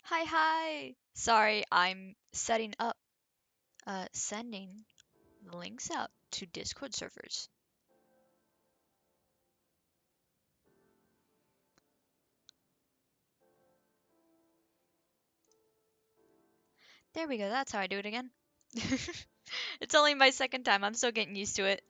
Hi. Sorry, I'm setting up, sending the links out to Discord servers. There we go. That's how I do it again. It's only my second time. I'm still getting used to it.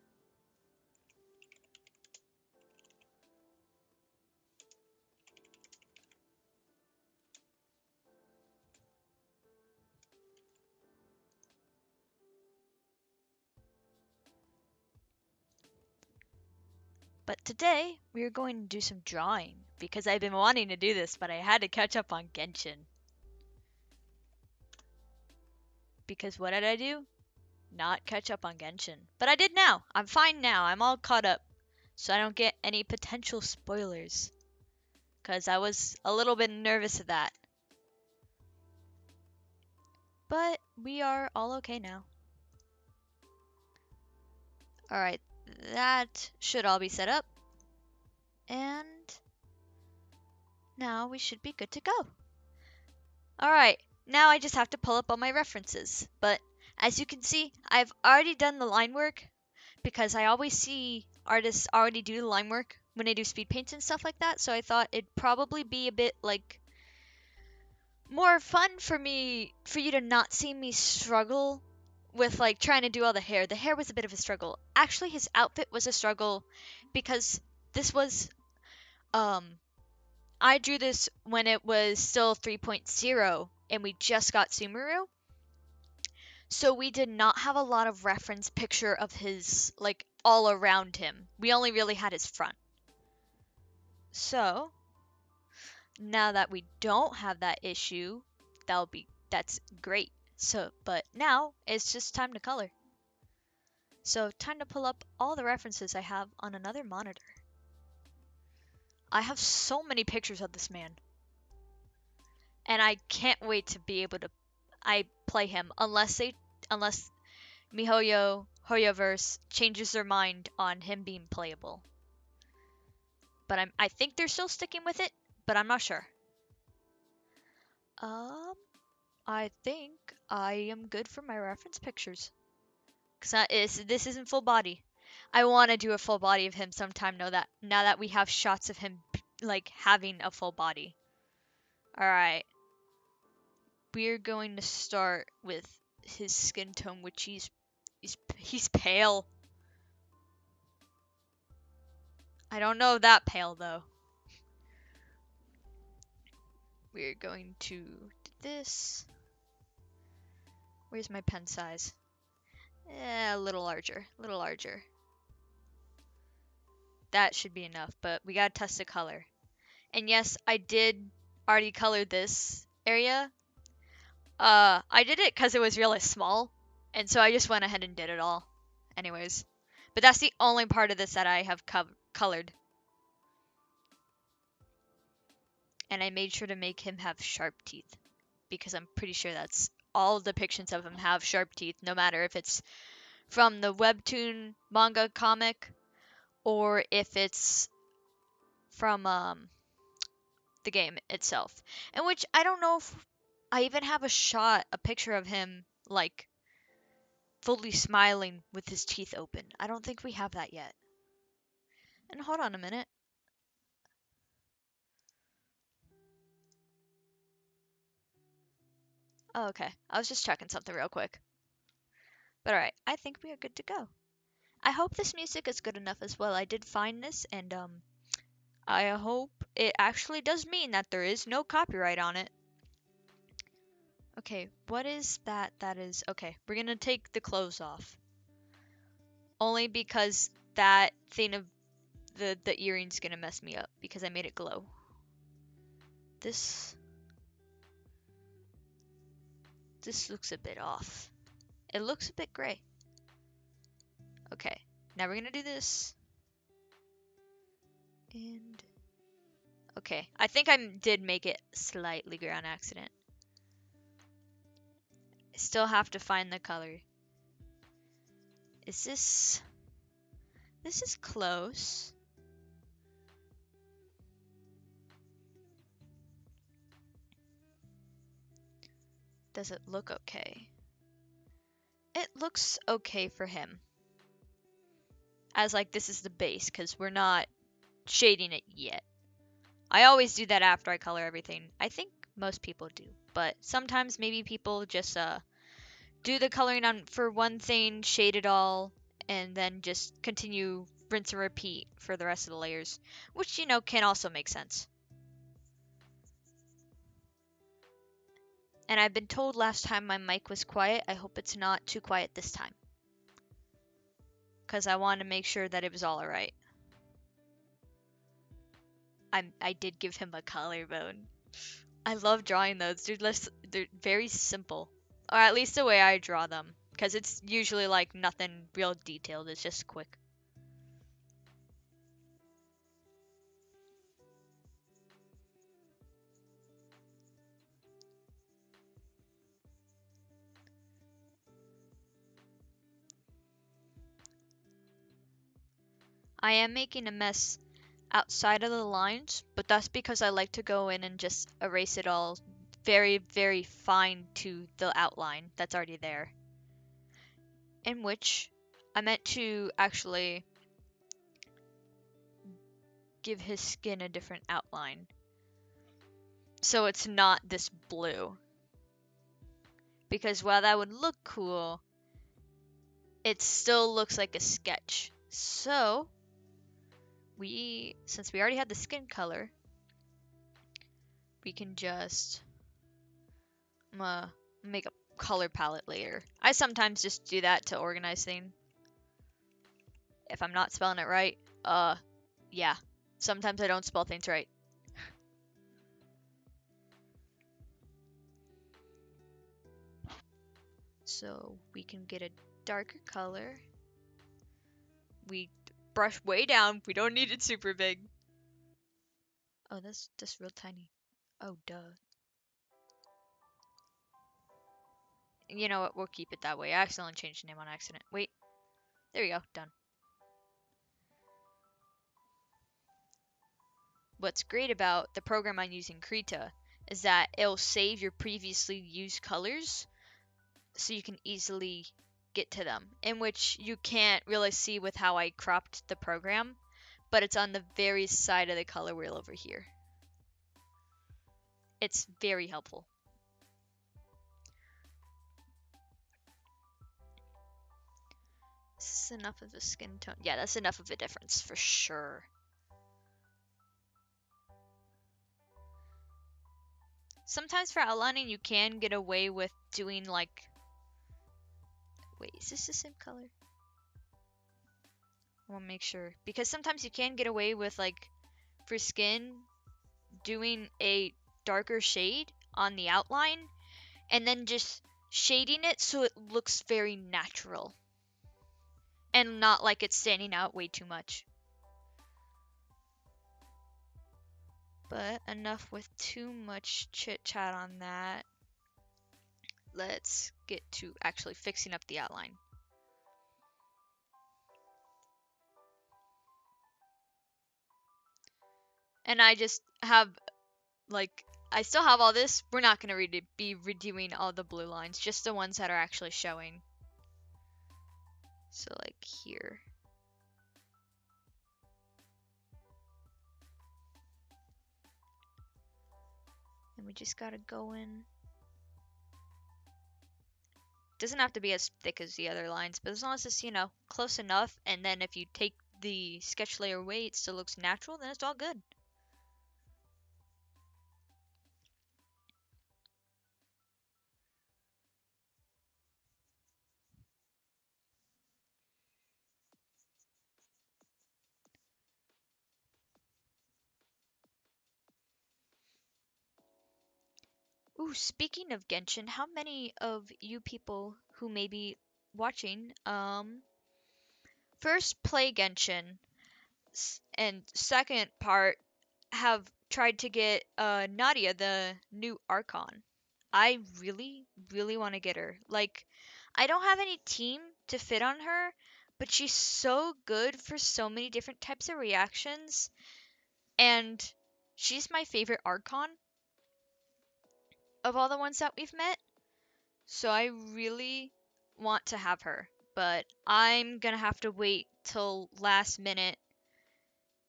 But today, we are going to do some drawing because I've been wanting to do this, but I had to catch up on Genshin. Because what did I do? Not catch up on Genshin. But I did now. I'm fine now. I'm all caught up. So I don't get any potential spoilers. Because I was a little bit nervous of that. But we are all okay now. Alright, that should all be set up. And now we should be good to go. Alright, now I just have to pull up all my references. But as you can see, I've already done the line work because I always see artists already do the line work when they do speed paints and stuff like that. So I thought it'd probably be a bit like more fun for you to not see me struggle with like trying to do all the hair. The hair was a bit of a struggle. Actually, his outfit was a struggle because this was um I drew this when it was still 3.0 and we just got Sumeru. So we did not have a lot of reference picture of his like all around him. We only really had his front. So, now that we don't have that issue, that's great. So, but now it's just time to color. So, time to pull up all the references I have on another monitor. I have so many pictures of this man. And I can't wait to be able to I play him unless MiHoYo Hoyoverse changes their mind on him being playable. But I think they're still sticking with it, but I'm not sure. Um I think I am good for my reference pictures. Cause this isn't full body. I want to do a full body of him sometime. Now that we have shots of him like having a full body. All right, we're going to start with his skin tone, which he's pale. I don't know that pale though. We're going to do this. Where's my pen size? A little larger, a little larger. That should be enough, but we gotta test the color. And yes, I did already color this area. I did it because it was really small, and so I just went ahead and did it all. Anyways, but that's the only part of this that I have colored. And I made sure to make him have sharp teeth, because I'm pretty sure that's all depictions of him have sharp teeth, no matter if it's from the webtoon manga comic or if it's from the game itself. And which I don't know if I even have a picture of him like fully smiling with his teeth open. I don't think we have that yet. And hold on a minute. Oh, okay. I was just checking something real quick. But alright, I think we are good to go. I hope this music is good enough as well. I did find this, and I hope it actually does mean that there is no copyright on it. Okay, what is that? That is okay. We're gonna take the clothes off. Only because that thing of the earring's gonna mess me up because I made it glow. This looks a bit off. It looks a bit gray. Okay, now we're gonna do this. And okay, I think I did make it slightly gray on accident. I still have to find the color. Is this... This is close. Does it look okay? It looks okay for him. As like this is the base, because we're not shading it yet. I always do that after I color everything. I think most people do, but sometimes maybe people just do the coloring on for one thing, shade it all, and then just continue rinse and repeat for the rest of the layers, which you know can also make sense. And I've been told last time my mic was quiet. I hope it's not too quiet this time, because I want to make sure that it was all alright. I did give him a collarbone. I love drawing those. They're very simple, or at least the way I draw them, because it's usually like nothing real detailed. It's just quick. I am making a mess outside of the lines, but that's because I like to go in and just erase it all very, very fine to the outline that's already there. In which I meant to actually give his skin a different outline. So it's not this blue. Because while that would look cool, it still looks like a sketch. So, since we already had the skin color, we can just make a color palette later. I sometimes just do that to organize things. If I'm not spelling it right, yeah. Sometimes I don't spell things right. So we can get a darker color. We brush way down. We don't need it super big. Oh, that's real tiny. Oh, duh. You know what? We'll keep it that way. I accidentally changed the name on accident. Wait. There we go. Done. What's great about the program I'm using, Krita, is that it'll save your previously used colors so you can easily get to them, in which you can't really see with how I cropped the program, but it's on the very side of the color wheel over here. It's very helpful. Is this enough of a skin tone? Yeah, that's enough of a difference for sure. Sometimes for outlining you can get away with doing like... Wait, is this the same color? I want to make sure. Because sometimes you can get away with like, for skin, doing a darker shade on the outline and then just shading it so it looks very natural and not like it's standing out way too much. But enough with too much chit chat on that. Let's get to actually fixing up the outline. And I just have like, I still have all this. We're not going to be redoing all the blue lines, just the ones that are actually showing. So like here. And we just gotta go in. Doesn't have to be as thick as the other lines, but as long as it's, you know, close enough, and then if you take the sketch layer away, it still looks natural, then it's all good. Ooh, speaking of Genshin, how many of you people who may be watching, first play Genshin, and second part have tried to get Nadia, the new Archon. I really, really want to get her. Like, I don't have any team to fit on her, but she's so good for so many different types of reactions, and she's my favorite Archon of all the ones that we've met. So I really want to have her, but I'm gonna have to wait till last minute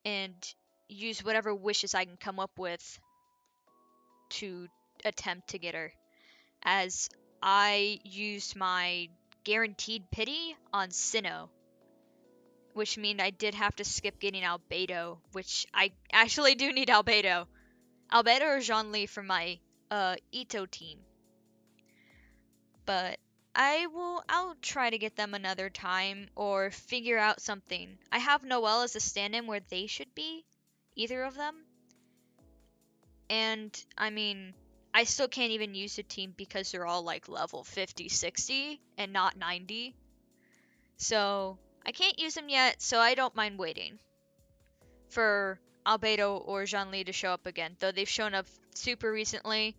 and use whatever wishes I can come up with to attempt to get her, as I used my guaranteed pity on Sinnoh, which means I did have to skip getting Albedo, which I actually do need Albedo. Albedo or Zhongli for my Ito team. But I'll try to get them another time or figure out something. I have Noelle as a stand-in where they should be, either of them. And I mean, I still can't even use the team because they're all like level 50, 60 and not 90. So I can't use them yet, so I don't mind waiting for Albedo or Zhongli to show up again, though they've shown up super recently.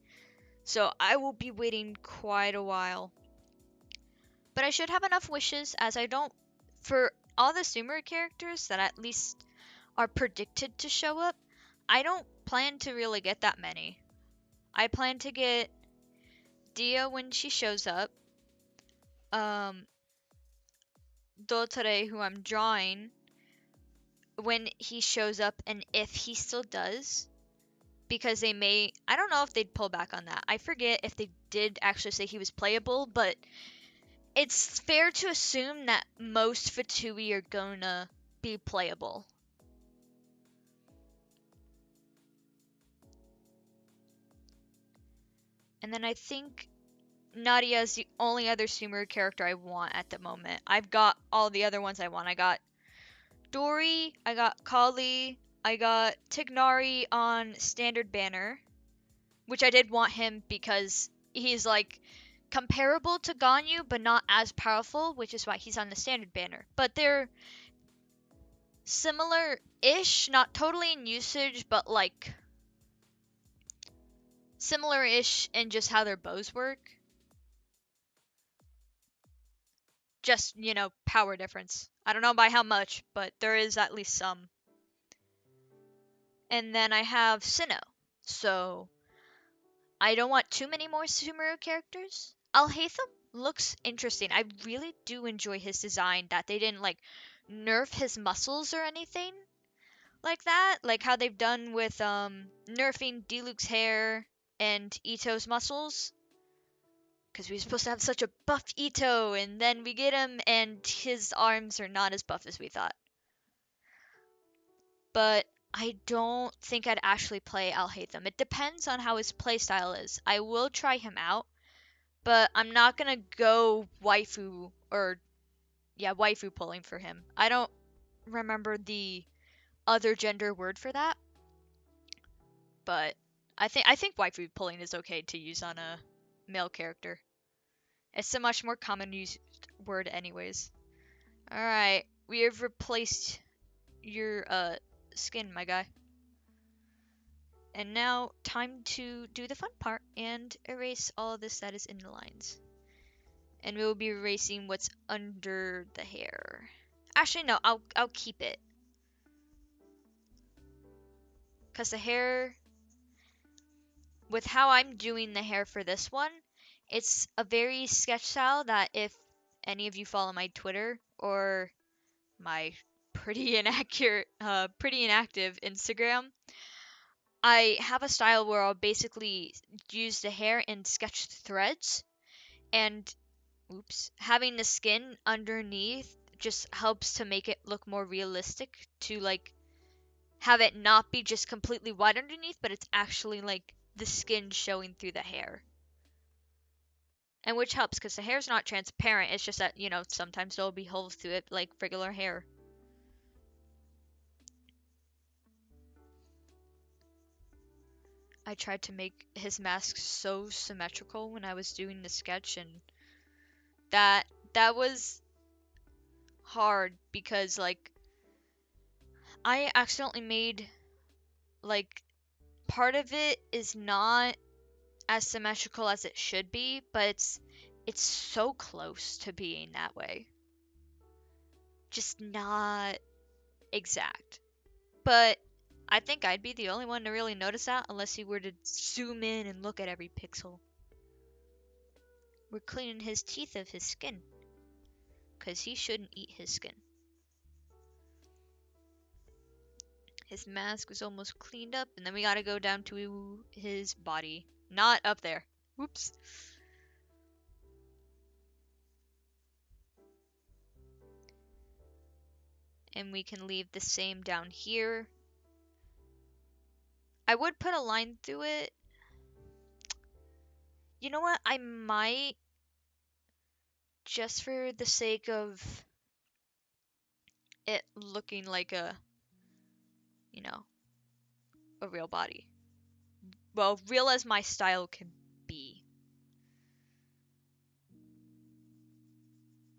So I will be waiting quite a while. But I should have enough wishes, as I don't, for all the Sumer characters that at least are predicted to show up, I don't plan to really get that many. I plan to get Dia when she shows up, Dottore, who I'm drawing, when he shows up, and if he still does, because they may, I don't know if they'd pull back on that. I forget if they did actually say he was playable, but it's fair to assume that most Fatui are gonna be playable. And then I think Nadia is the only other Sumer character I want at the moment. I've got all the other ones I want. I got Dory, I got Kali, I got Tignari on standard banner, which I did want him because he's like comparable to Ganyu but not as powerful, which is why he's on the standard banner. But they're similar-ish, not totally in usage, but like similar-ish in just how their bows work. Just, power difference. I don't know by how much, but there is at least some. And then I have Sinnoh. So I don't want too many more Sumeru characters. Alhaitham looks interesting. I really do enjoy his design, that they didn't like nerf his muscles or anything like that, like how they've done with nerfing Diluc's hair and Ito's muscles. Because we were supposed to have such a buff Ito, and then we get him and his arms are not as buff as we thought. But I don't think I'd actually play Alhaitham. It depends on how his playstyle is. I will try him out, but I'm not gonna go waifu waifu pulling for him. I don't remember the other gender word for that, but I think waifu pulling is okay to use on a male character. It's a much more common used word anyways. Alright, we have replaced your skin, my guy. And now, time to do the fun part and erase all of this that is in the lines. And we will be erasing what's under the hair. Actually, no, I'll keep it. Because the hair, with how I'm doing the hair for this one, it's a very sketch style that if any of you follow my Twitter or my pretty inactive Instagram, I have a style where I'll basically use the hair and sketch threads, and having the skin underneath just helps to make it look more realistic, to like have it not be just completely white underneath, but it's actually like the skin showing through the hair. And which helps because the hair's not transparent, it's just that, sometimes there'll be holes through it like regular hair. I tried to make his mask so symmetrical when I was doing the sketch, and that was hard because like I accidentally made like part of it is not as symmetrical as it should be, but it's so close to being that way. Just not exact. But I think I'd be the only one to really notice that unless you were to zoom in and look at every pixel. We're cleaning his teeth of his skin. Because he shouldn't eat his skin. His mask was almost cleaned up, and then we gotta go down to his body. Not up there. Whoops. And we can leave the same down here. I would put a line through it. You know what? I might, just for the sake of it looking like a, you know, a real body. Well, real as my style can be.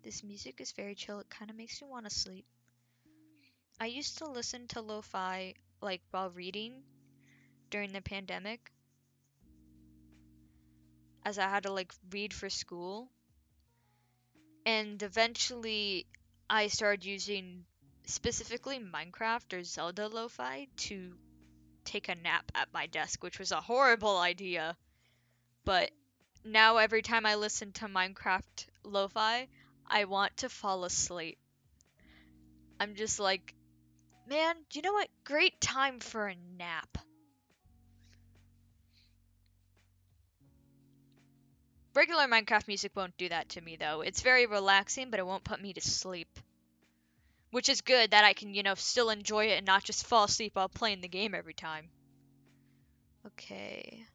This music is very chill. It kind of makes me want to sleep. I used to listen to lo-fi like while reading during the pandemic, as I had to like read for school. And eventually I started using specifically Minecraft or Zelda lo-fi to take a nap at my desk, which was a horrible idea. But now every time I listen to Minecraft lo-fi, I want to fall asleep. I'm just like, man, you know what? Great time for a nap. Regular Minecraft music won't do that to me though. It's very relaxing, but it won't put me to sleep. Which is good that I can, still enjoy it and not just fall asleep while playing the game every time. Okay.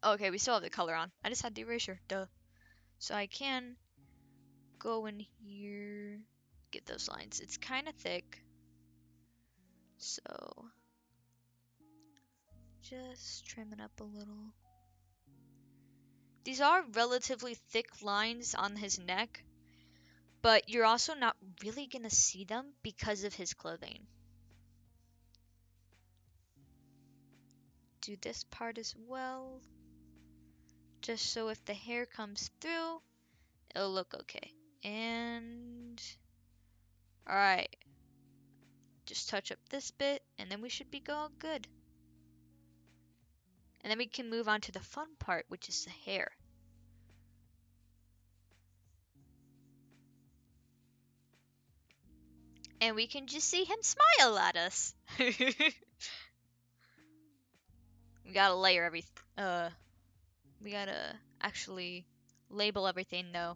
Okay, we still have the color on. I just had the erasure. Duh. So I can go in here, get those lines. It's kind of thick. So just trim it up a little. These are relatively thick lines on his neck, but you're also not really gonna see them because of his clothing. Do this part as well, just so if the hair comes through, it'll look okay. And alright, just touch up this bit, and then we should be all good. And then we can move on to the fun part, which is the hair. And we can just see him smile at us. We gotta layer everything. We gotta actually label everything though.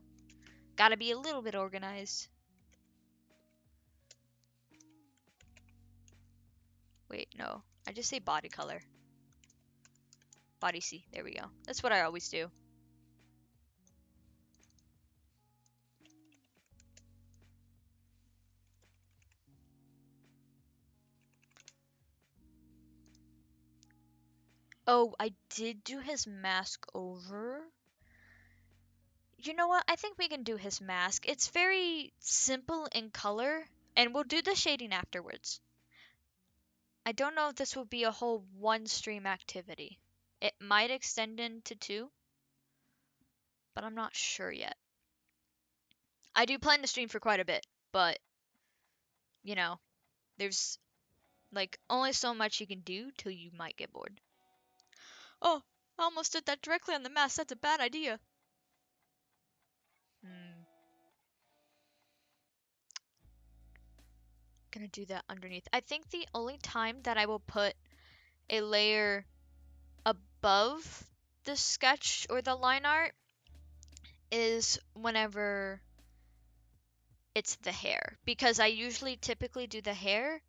Gotta be a little bit organized. Wait, no. I just say body color. Body C. There we go. That's what I always do. Oh, I did do his mask over. You know what? I think we can do his mask. It's very simple in color, and we'll do the shading afterwards. I don't know if this will be a whole one stream activity. It might extend into two, but I'm not sure yet. I do plan to stream for quite a bit, but there's like only so much you can do till you might get bored. Oh, I almost did that directly on the mask. That's a bad idea. Gonna do that underneath. I think the only time that I will put a layer above the sketch or the line art is whenever it's the hair, because I usually typically do the hair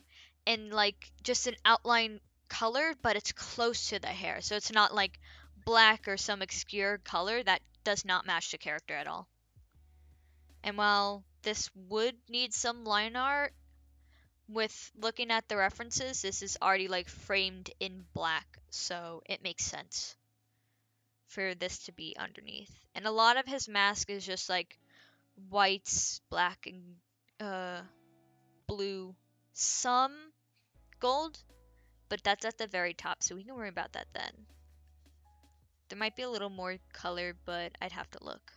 in like just an outline color, but it's close to the hair, so it's not like black or some obscure color that does not match the character at all. And while this would need some line art, with looking at the references, this is already like framed in black, so it makes sense for this to be underneath. And a lot of his mask is just like whites, black, and blue, some gold, but that's at the very top, so we can worry about that then. There might be a little more color, but I'd have to look.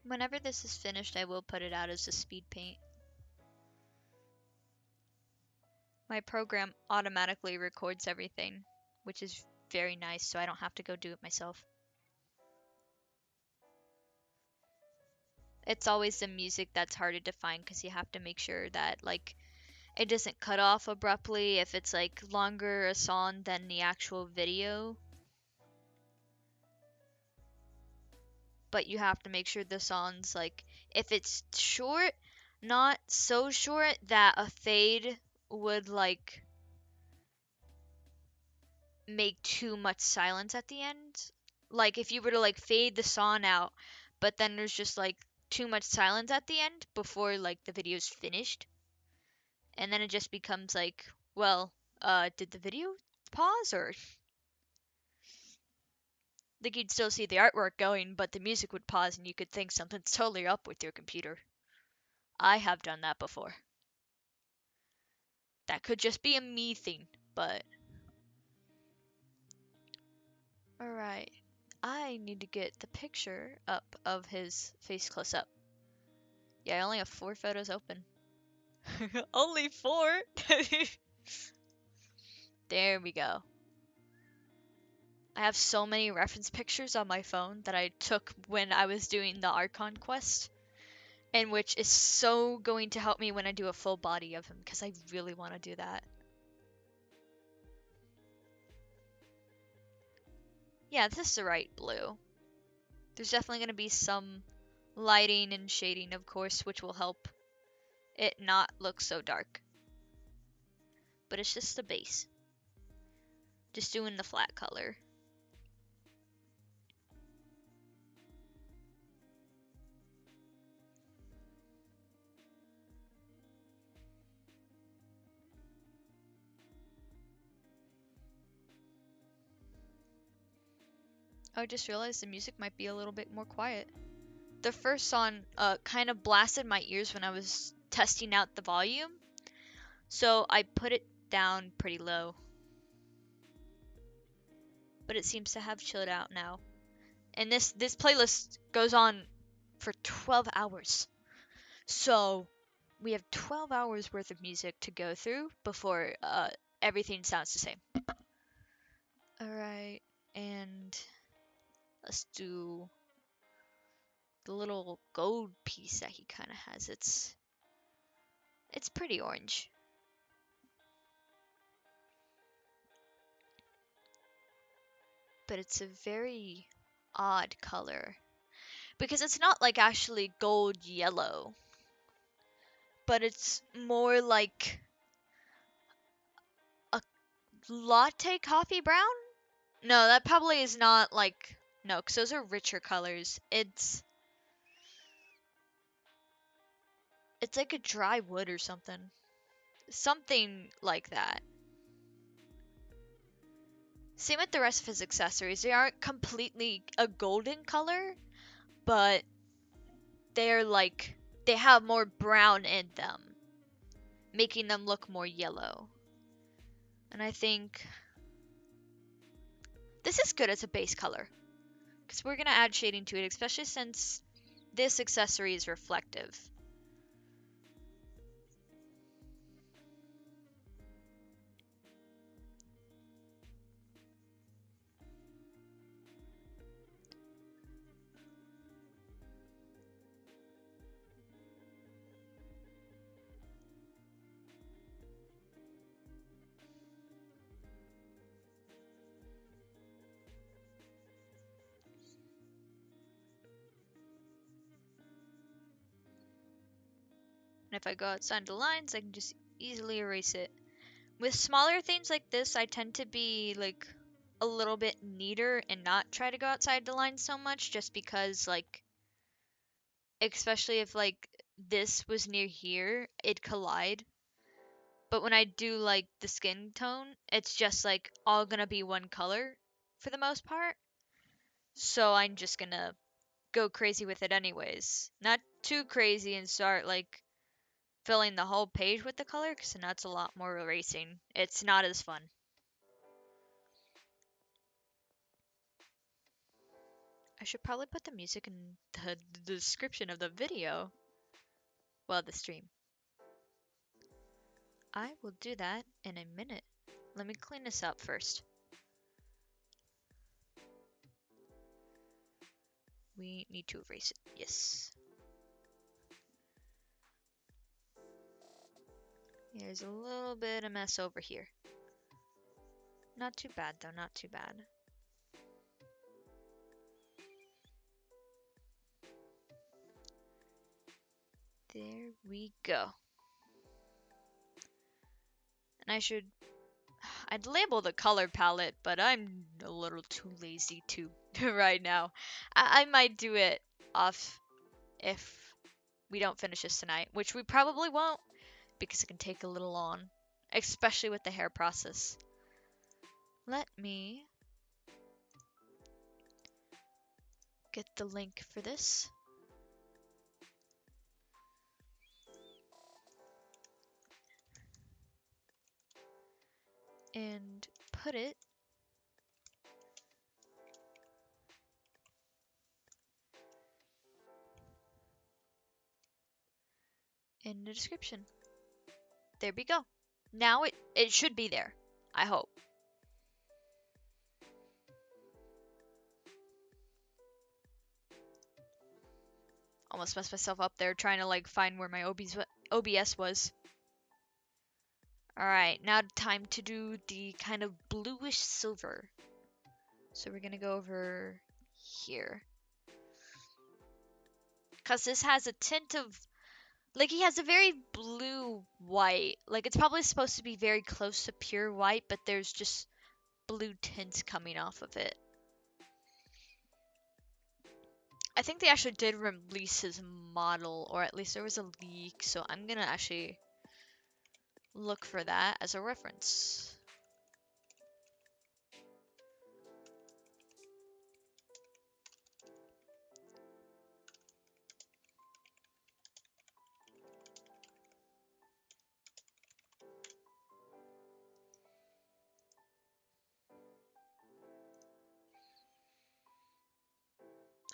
Whenever this is finished, I will put it out as a speed paint. My program automatically records everything, which is very nice, so I don't have to go do it myself. It's always the music that's harder to find because you have to make sure that like it doesn't cut off abruptly if it's like longer a song than the actual video. But you have to make sure the song's like if it's short, not so short that a fade would like make too much silence at the end. Like if you were to like fade the song out, but then there's just like too much silence at the end before like the video's finished. And then it just becomes like, well, did the video pause or like you'd still see the artwork going, but the music would pause and you could think something's totally up with your computer. I have done that before. That could just be a me thing, but alright. I need to get the picture up of his face close up. Yeah, I only have 4 photos open. Only 4? There we go. I have so many reference pictures on my phone that I took when I was doing the Archon quest, and which is so going to help me when I do a full body of him, because I really want to do that. Yeah, this is the right blue. There's definitely going to be some lighting and shading, of course, which will help it not look so dark. But it's just the base. Just doing the flat color. I just realized the music might be a little bit more quiet. The first song kind of blasted my ears when I was testing out the volume, so I put it down pretty low. But it seems to have chilled out now. And this playlist goes on for 12 hours. So we have 12 hours worth of music to go through before everything sounds the same. Alright, and let's do the little gold piece that he kind of has. It's pretty orange. But it's a very odd color. Because it's not like actually gold yellow. But it's more like a latte coffee brown? No, that probably is not like... No, because those are richer colors. It's like a dry wood or something. Something like that. Same with the rest of his accessories. They aren't completely a golden color, but they're like... They have more brown in them, making them look more yellow. And I think... This is good as a base color. Because we're going to add shading to it, especially since this accessory is reflective. And if I go outside the lines, I can just easily erase it. With smaller things like this, I tend to be like a little bit neater and not try to go outside the lines so much, just because like, especially if like this was near here, it'd collide. But when I do like the skin tone, it's just like all gonna be one color for the most part. So I'm just gonna go crazy with it anyways. Not too crazy and start like filling the whole page with the color, because then that's a lot more erasing. It's not as fun. I I should probably put the music in the description of the video. Well, the stream. I will do that in a minute. Let me clean this up first. We need to erase it. Yes. There's a little bit of mess over here. Not too bad though, not too bad. There we go. And I'd label the color palette, but I'm a little too lazy to right now. I might do it off if we don't finish this tonight, which we probably won't because it can take a little on, especially with the hair process. Let me get the link for this. And put it in the description. There we go. Now it should be there. I hope. Almost messed myself up there trying to like find where my OBS was. Alright, now time to do the kind of bluish silver. So we're gonna go over here. Because this has a tint of, like, he has a very blue-white. Like, it's probably supposed to be very close to pure white, but there's just blue tints coming off of it. I think they actually did release his model, or at least there was a leak, so I'm gonna actually look for that as a reference.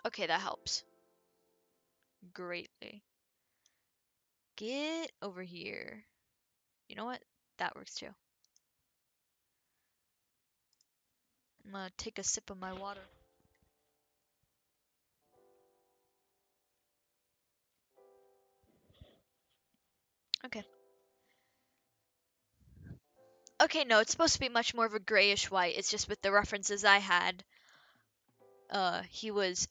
Okay, that helps greatly. Get over here. You know what? That works too. I'm gonna take a sip of my water. Okay. Okay, no, it's supposed to be much more of a grayish white. It's just with the references I had, he was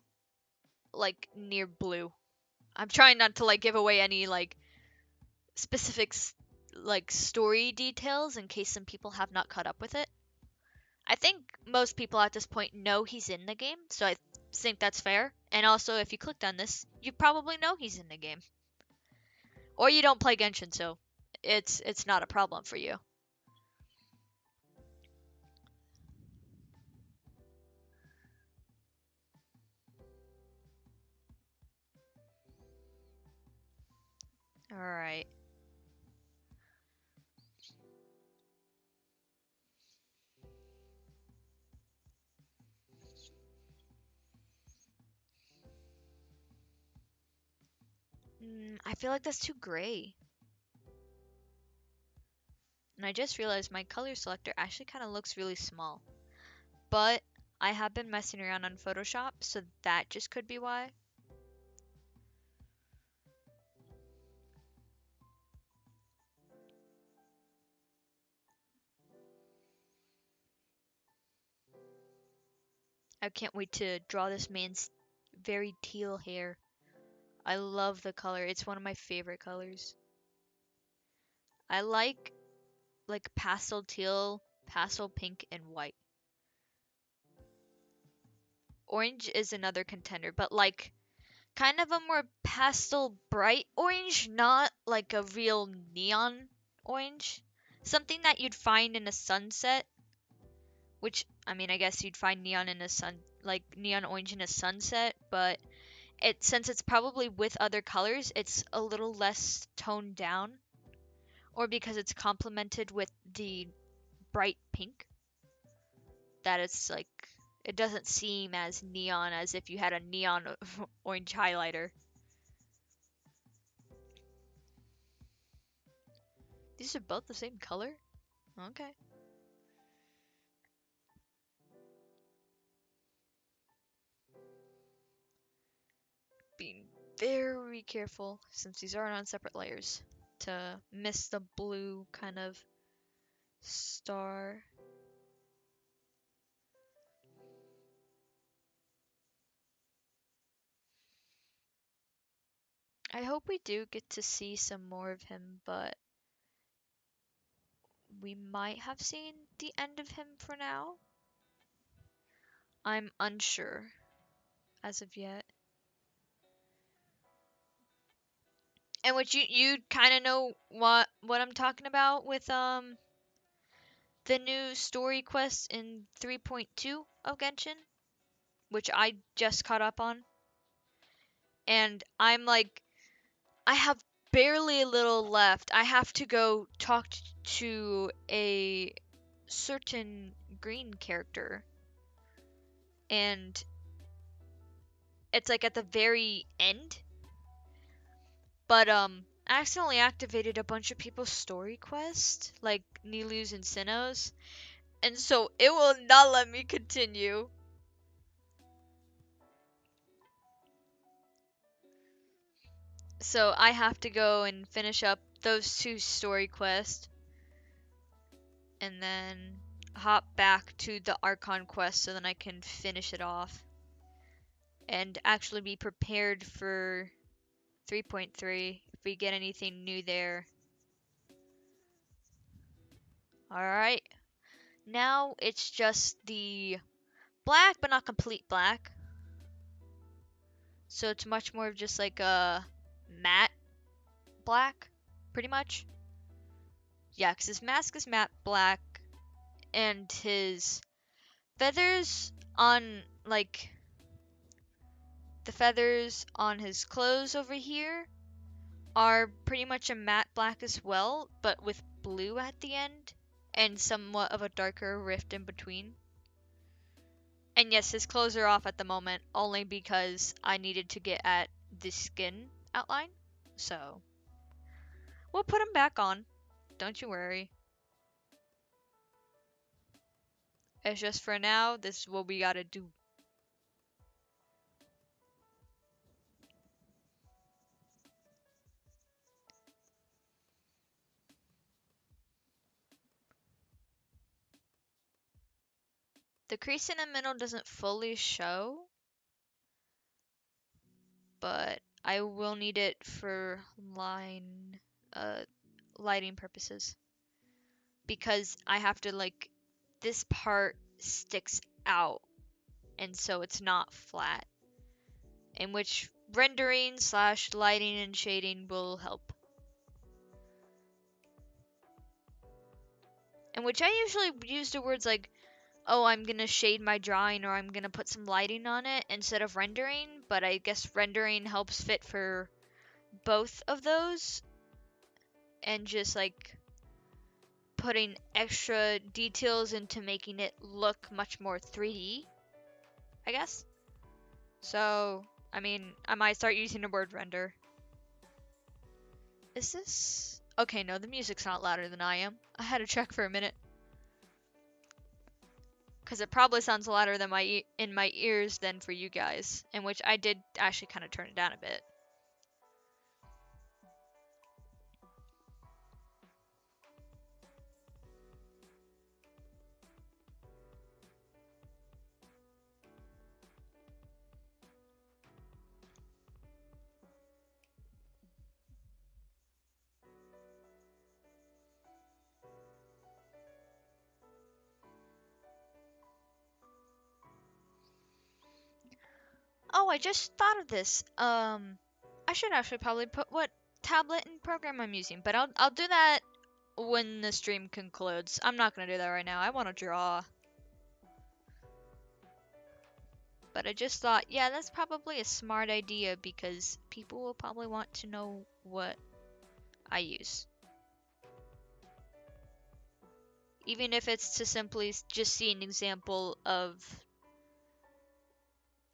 like near blue. I'm trying not to like give away any like specifics, like story details in case some people have not caught up with it. I think most people at this point know he's in the game, so I think that's fair. And also, if you clicked on this, you probably know he's in the game. Or you don't play Genshin, so it's not a problem for you. Alright. I feel like that's too gray. And I just realized my color selector actually kind of looks really small. But I have been messing around on Photoshop, so that just could be why. I can't wait to draw this man's very teal hair. I love the color. It's one of my favorite colors. I like pastel teal, pastel pink, and white. Orange is another contender, but like kind of a more pastel bright orange, not like a real neon orange. Something that you'd find in a sunset, which I mean, I guess you'd find neon in a like neon orange in a sunset, but since it's probably with other colors, it's a little less toned down, or because it's complemented with the bright pink, that it's like It doesn't seem as neon as if you had a neon orange highlighter. These are both the same color? Okay. Being very careful, since these are on separate layers, to miss the blue kind of star. I hope we do get to see some more of him, but we might have seen the end of him for now. I'm unsure as of yet. And which you kind of know what I'm talking about with the new story quest in 3.2 of Genshin, which I just caught up on. And I'm like, I have barely a little left. I have to go talk to a certain green character, and it's like at the very end. But I accidentally activated a bunch of people's story quests, like Nilu's and Sinnoh's, and so it will not let me continue. So I have to go and finish up those two story quests, and then hop back to the Archon quest so then I can finish it off and actually be prepared for 3.3 if we get anything new there. Alright, now it's just the black but not complete black. So it's much more of just like a matte black, pretty much. Yeah, because his mask is matte black and his feathers on, like, the feathers on his clothes over here are pretty much a matte black as well, but with blue at the end and somewhat of a darker rift in between. And yes, his clothes are off at the moment only because I needed to get at the skin outline. So, we'll put him back on. Don't you worry. It's just for now, this is what we gotta do. The crease in the middle doesn't fully show, but I will need it for lighting purposes. Because I have to, like, this part sticks out, and so it's not flat. In which rendering / lighting and shading will help. In which I usually use the words like, oh, I'm gonna shade my drawing or I'm gonna put some lighting on it instead of rendering, but I guess rendering helps fit for both of those, and just like putting extra details into making it look much more 3D, I guess. So, I mean, I might start using the word render. Is this... Okay, no, the music's not louder than I am. I had to check for a minute. Because it probably sounds louder than in my ears than for you guys. In which I did actually kind of turn it down a bit. Oh, I just thought of this. I should actually probably put what tablet and program I'm using, but I'll do that when the stream concludes. I'm not gonna do that right now. I want to draw. But I just thought, yeah, that's probably a smart idea because people will probably want to know what I use. Even if it's to simply just see an example of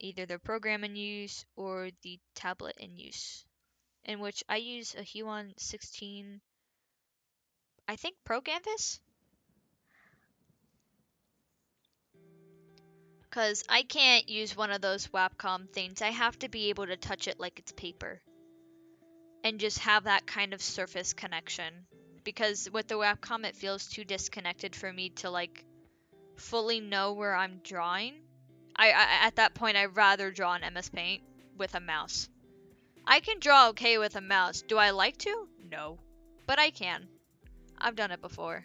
either the program in use or the tablet in use, in which I use a Huion 16, I think Pro Canvas? Because I can't use one of those Wacom things. I have to be able to touch it like it's paper. And just have that kind of surface connection. Because with the Wacom, it feels too disconnected for me to, like, fully know where I'm drawing. At that point, I'd rather draw in MS Paint with a mouse. I can draw okay with a mouse. Do I like to? No. But I can. I've done it before.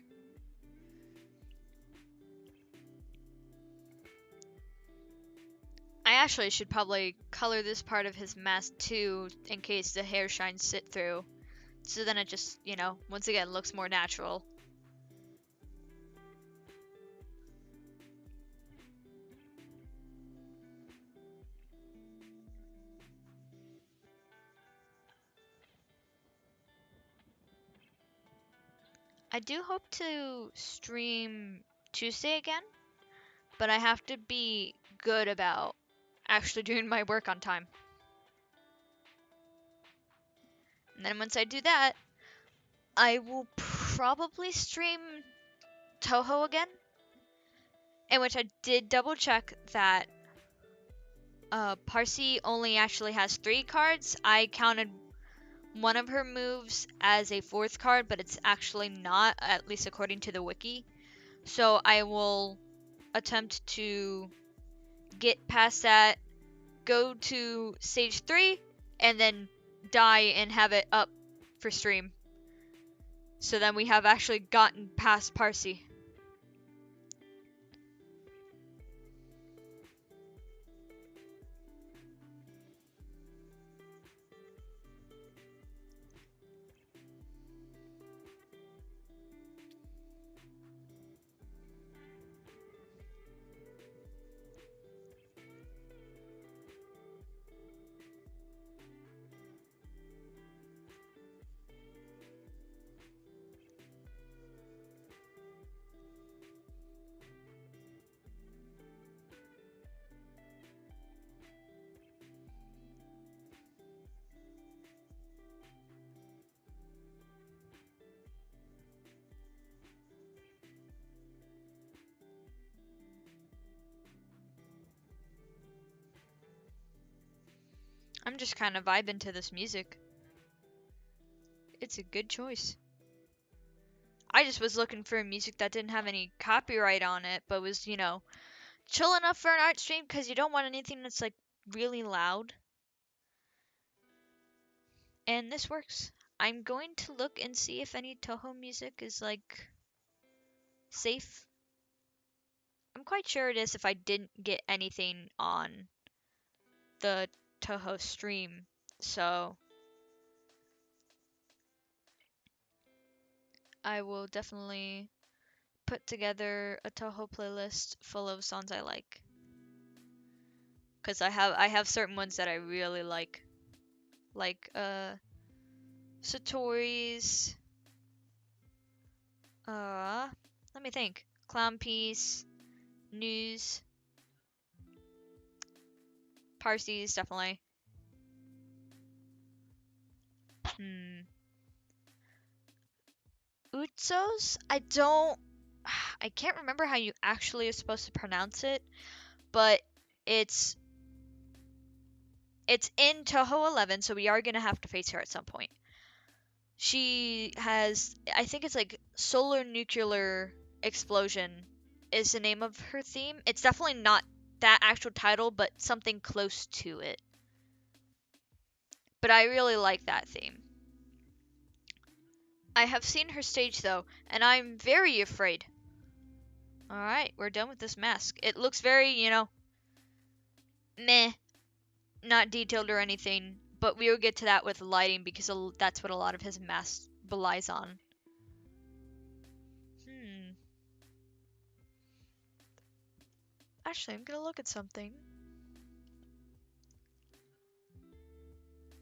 I actually should probably color this part of his mask too, in case the hair shines sit through. So then it just, you know, once again looks more natural. I do hope to stream Tuesday again, but I have to be good about actually doing my work on time. And then once I do that, I will probably stream Toho again, in which I did double check that Parsi only actually has 3 cards. I counted one of her moves as a 4th card, but it's actually not, at least according to the wiki. So I will attempt to get past that, go to stage 3, and then die and have it up for stream. So then we have actually gotten past Parsi. I'm just kind of vibing to this music. It's a good choice. I just was looking for music that didn't have any copyright on it, but was, you know, chill enough for an art stream because you don't want anything that's like really loud. And this works. I'm going to look and see if any Toho music is like safe. I'm quite sure it is if I didn't get anything on the Toho stream. So I will definitely put together a Toho playlist full of songs I like. Cause I have certain ones that I really like Satori's. Let me think. Clown Piece, News, Parsies definitely. Utsos? I can't remember how you actually are supposed to pronounce it, but it's in Toho 11, so we are gonna have to face her at some point. She has, I think it's like Solar Nuclear Explosion is the name of her theme. It's definitely not that actual title, but something close to it. But I really like that theme. I have seen her stage though, and I'm very afraid. Alright, we're done with this mask. It looks very, you know, meh, not detailed or anything, but we'll get to that with lighting because that's what a lot of his mask relies on. Actually, I'm gonna look at something.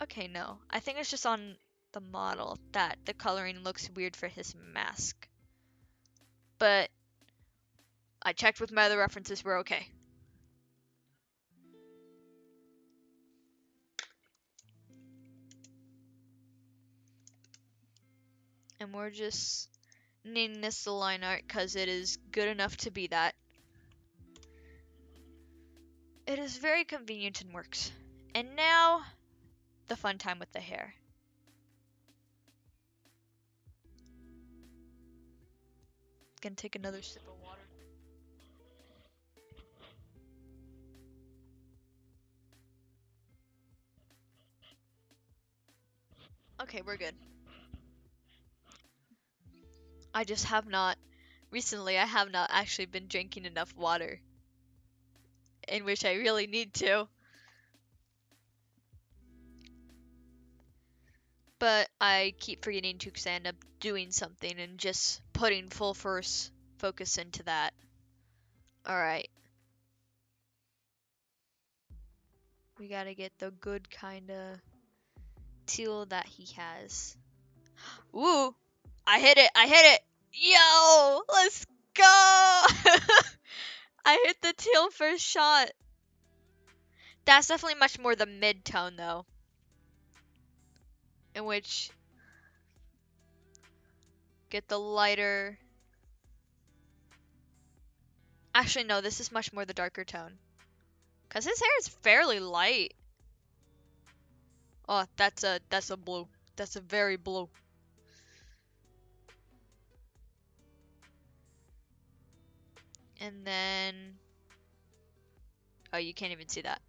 Okay, no. I think it's just on the model that the coloring looks weird for his mask. But I checked with my other references, we're okay. And we're just naming this the line art because it is good enough to be that. It is very convenient and works. And now, the fun time with the hair. Gonna take another sip of water. Okay, we're good. I just have not, recently I have not actually been drinking enough water. In which I really need to. But I keep forgetting to because I end up doing something and just putting full force focus into that. Alright. We gotta get the good kinda teal that he has. Ooh! I hit it! I hit it! Yo! Let's go! I hit the teal first shot. That's definitely much more the mid-tone though. In which get the lighter. Actually no, this is much more the darker tone. Cause his hair is fairly light. Oh, that's a blue. That's a very blue. And then oh, you can't even see that.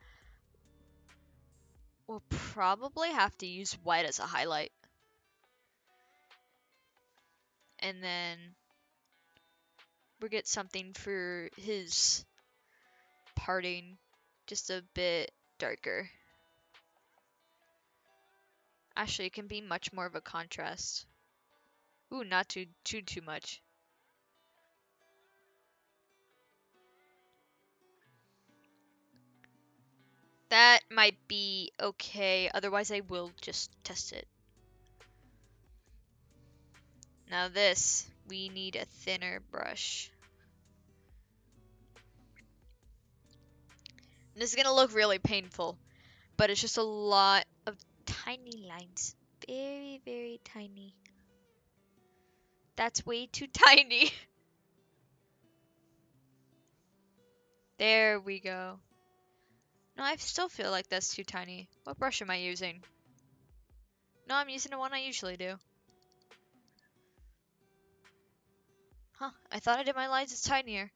We'll probably have to use white as a highlight. And then we'll get something for his parting just a bit darker. Actually, it can be much more of a contrast. Ooh, not too much. That might be okay, otherwise I will just test it. Now this, we need a thinner brush. And this is gonna look really painful, but it's just a lot of tiny lines. Very, very tiny. That's way too tiny. There we go. No, I still feel like that's too tiny. What brush am I using? No, I'm using the one I usually do. Huh, I thought I did my lines as tinier.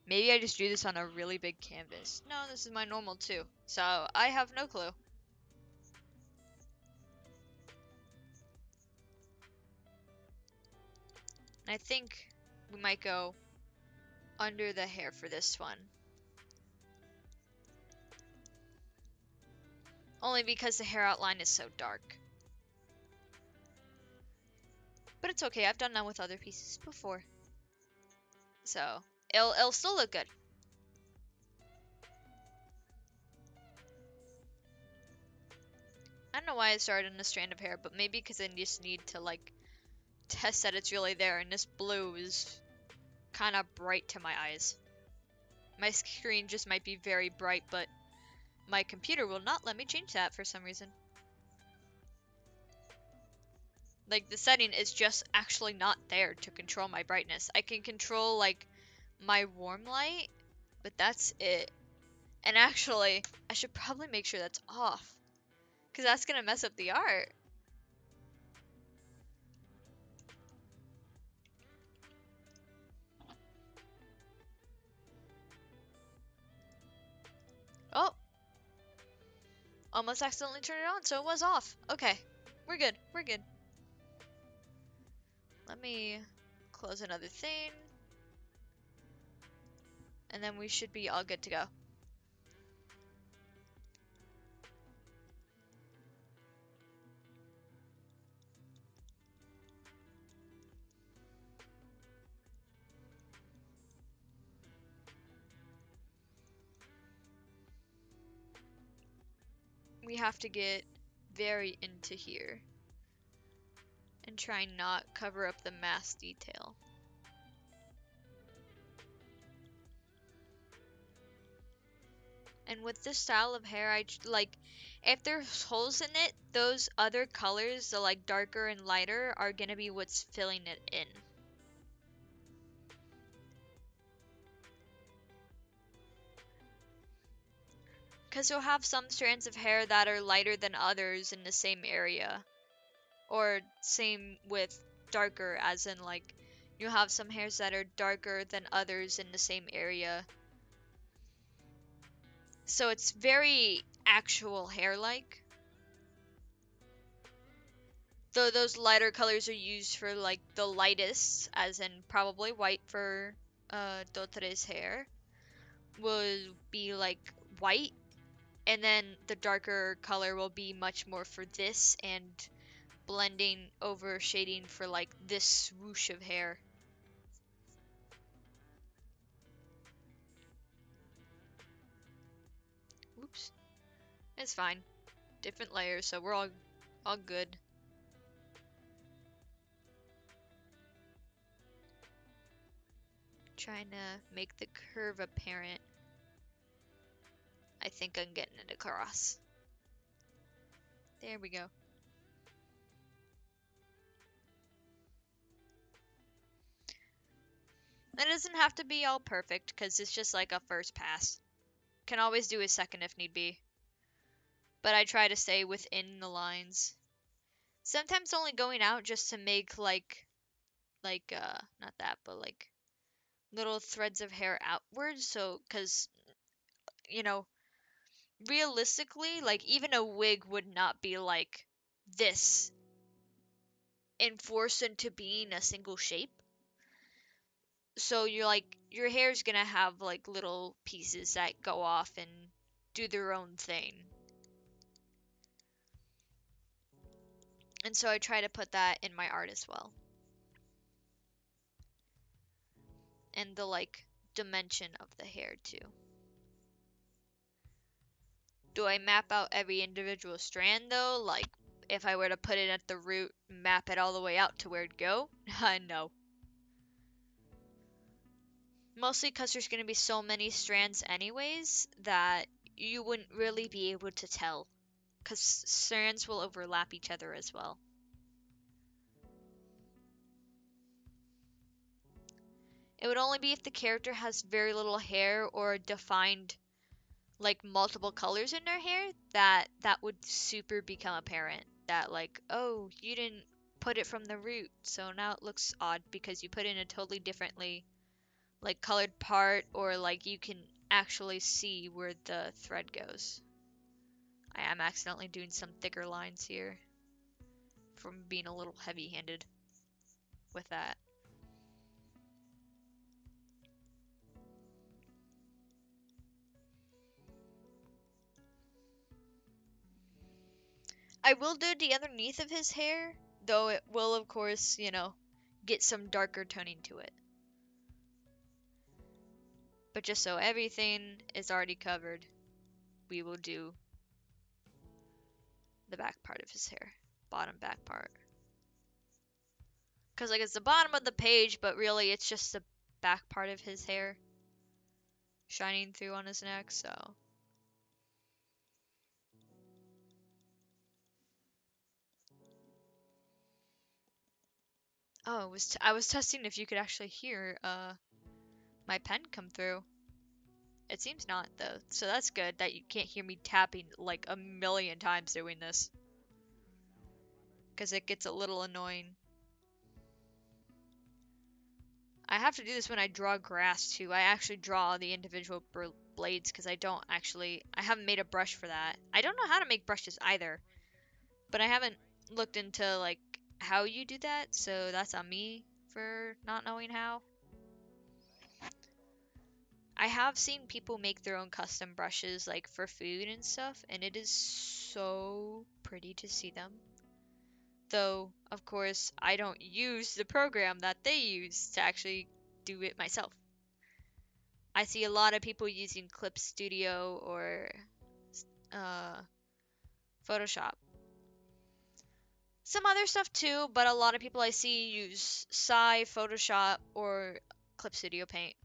Maybe I just drew this on a really big canvas. No, this is my normal too. So, I have no clue. I think we might go under the hair for this one. Only because the hair outline is so dark. But it's okay, I've done that with other pieces before. So, it'll still look good. I don't know why I started on a strand of hair, but maybe because I just need to, like, test that it's really there, and this blue is kind of bright to my eyes. My screen just might be very bright, but my computer will not let me change that for some reason. Like, the setting is just actually not there to control my brightness. I can control, like, my warm light, but that's it. And actually, I should probably make sure that's off, because that's gonna mess up the art. Oh! Almost accidentally turned it on, so it was off. Okay. We're good. We're good. Let me close another thing. And then we should be all good to go. We have to get very into here and try not cover up the mask detail. And with this style of hair, like, if there's holes in it, those other colors, the like darker and lighter, are gonna be what's filling it in. Because you'll have some strands of hair that are lighter than others in the same area. Or same with darker, as in like, you'll have some hairs that are darker than others in the same area. So it's very actual hair-like. Though those lighter colors are used for like the lightest, as in probably white for Dottore's hair, will be like white, and then the darker color will be much more for this, and blending over shading for like this swoosh of hair. Oops. It's fine. Different layers, so we're all good. Trying to make the curve apparent. I think I'm getting it across. There we go. It doesn't have to be all perfect, because it's just like a first pass. Can always do a second if need be. But I try to stay within the lines. Sometimes only going out just to make not that, but like little threads of hair outwards, so, cause, you know, realistically, like even a wig would not be like this enforced into being a single shape. So you're like, your hair's gonna have like little pieces that go off and do their own thing. And so I try to put that in my art as well. And the like dimension of the hair too. Do I map out every individual strand though? Like if I were to put it at the root, map it all the way out to where it'd go? No. Mostly because there's going to be so many strands anyways that you wouldn't really be able to tell. Because strands will overlap each other as well. It would only be if the character has very little hair or defined like multiple colors in their hair that would super become apparent. That like, oh, you didn't put it from the root, so now it looks odd because you put in a totally differently like colored part, or like you can actually see where the thread goes. I am accidentally doing some thicker lines here from being a little heavy-handed with that. I will do the underneath of his hair, though it will, of course, get some darker toning to it. But just so everything is already covered, we will do the back part of his hair. Bottom back part. Because, like, it's the bottom of the page, but really it's just the back part of his hair shining through on his neck, so. Oh, I was testing if you could actually hear my pen come through. It seems not, though, so that's good that you can't hear me tapping like a million times doing this. Because it gets a little annoying. I have to do this when I draw grass, too. I actually draw the individual blades, because I haven't made a brush for that. I don't know how to make brushes either. But I haven't looked into, like, how you do that, so that's on me for not knowing how. I have seen people make their own custom brushes, like for food and stuff, and it is so pretty to see them. Though, of course, I don't use the program that they use to actually do it myself. I see a lot of people using Clip Studio or uh, Photoshop. Some other stuff too, but a lot of people I see use Photoshop, or Clip Studio Paint.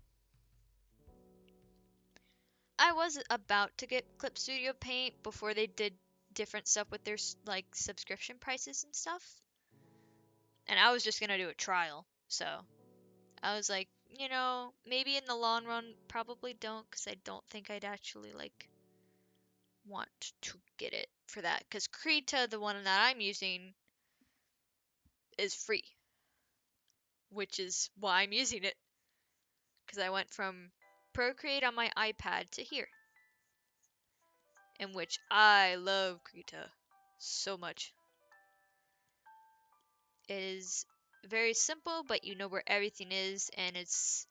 I was about to get Clip Studio Paint before they did different stuff with their like subscription prices and stuff. And I was just gonna do a trial. So I was like, maybe in the long run, probably don't, because I don't think I'd actually like want to get it for that. Because Krita, the one that I'm using, is free, which is why I'm using it. Because I went from Procreate on my iPad to here, in which I love Krita so much. It is very simple, but you know where everything is, and it's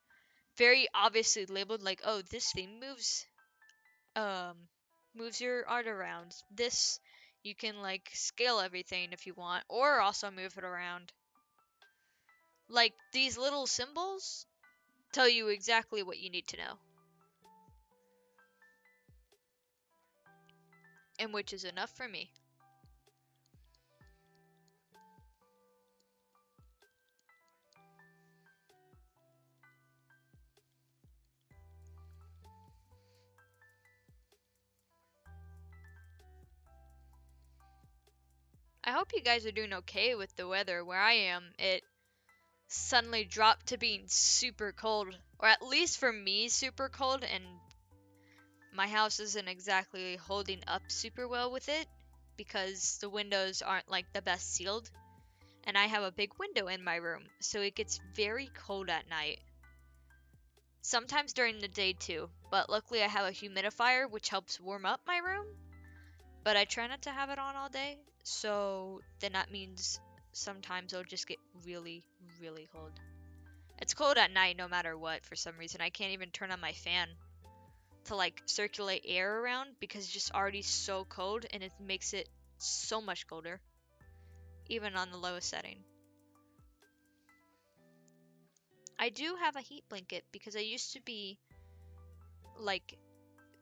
very obviously labeled like, oh, this thing um moves your art around. This you can like scale everything if you want, or also move it around. Like these little symbols tell you exactly what you need to know. And which is enough for me. I hope you guys are doing okay with the weather. Where I am, it suddenly dropped to being super cold, or at least for me, super cold, and my house isn't exactly holding up super well with it because the windows aren't like the best sealed, and I have a big window in my room, so it gets very cold at night. Sometimes during the day too, but luckily I have a humidifier which helps warm up my room, but I try not to have it on all day, so then that means sometimes it'll just get really, really cold. It's cold at night no matter what for some reason. I can't even turn on my fan to like circulate air around because it's just already so cold, and it makes it so much colder even on the lowest setting. I do have a heat blanket because I used to be like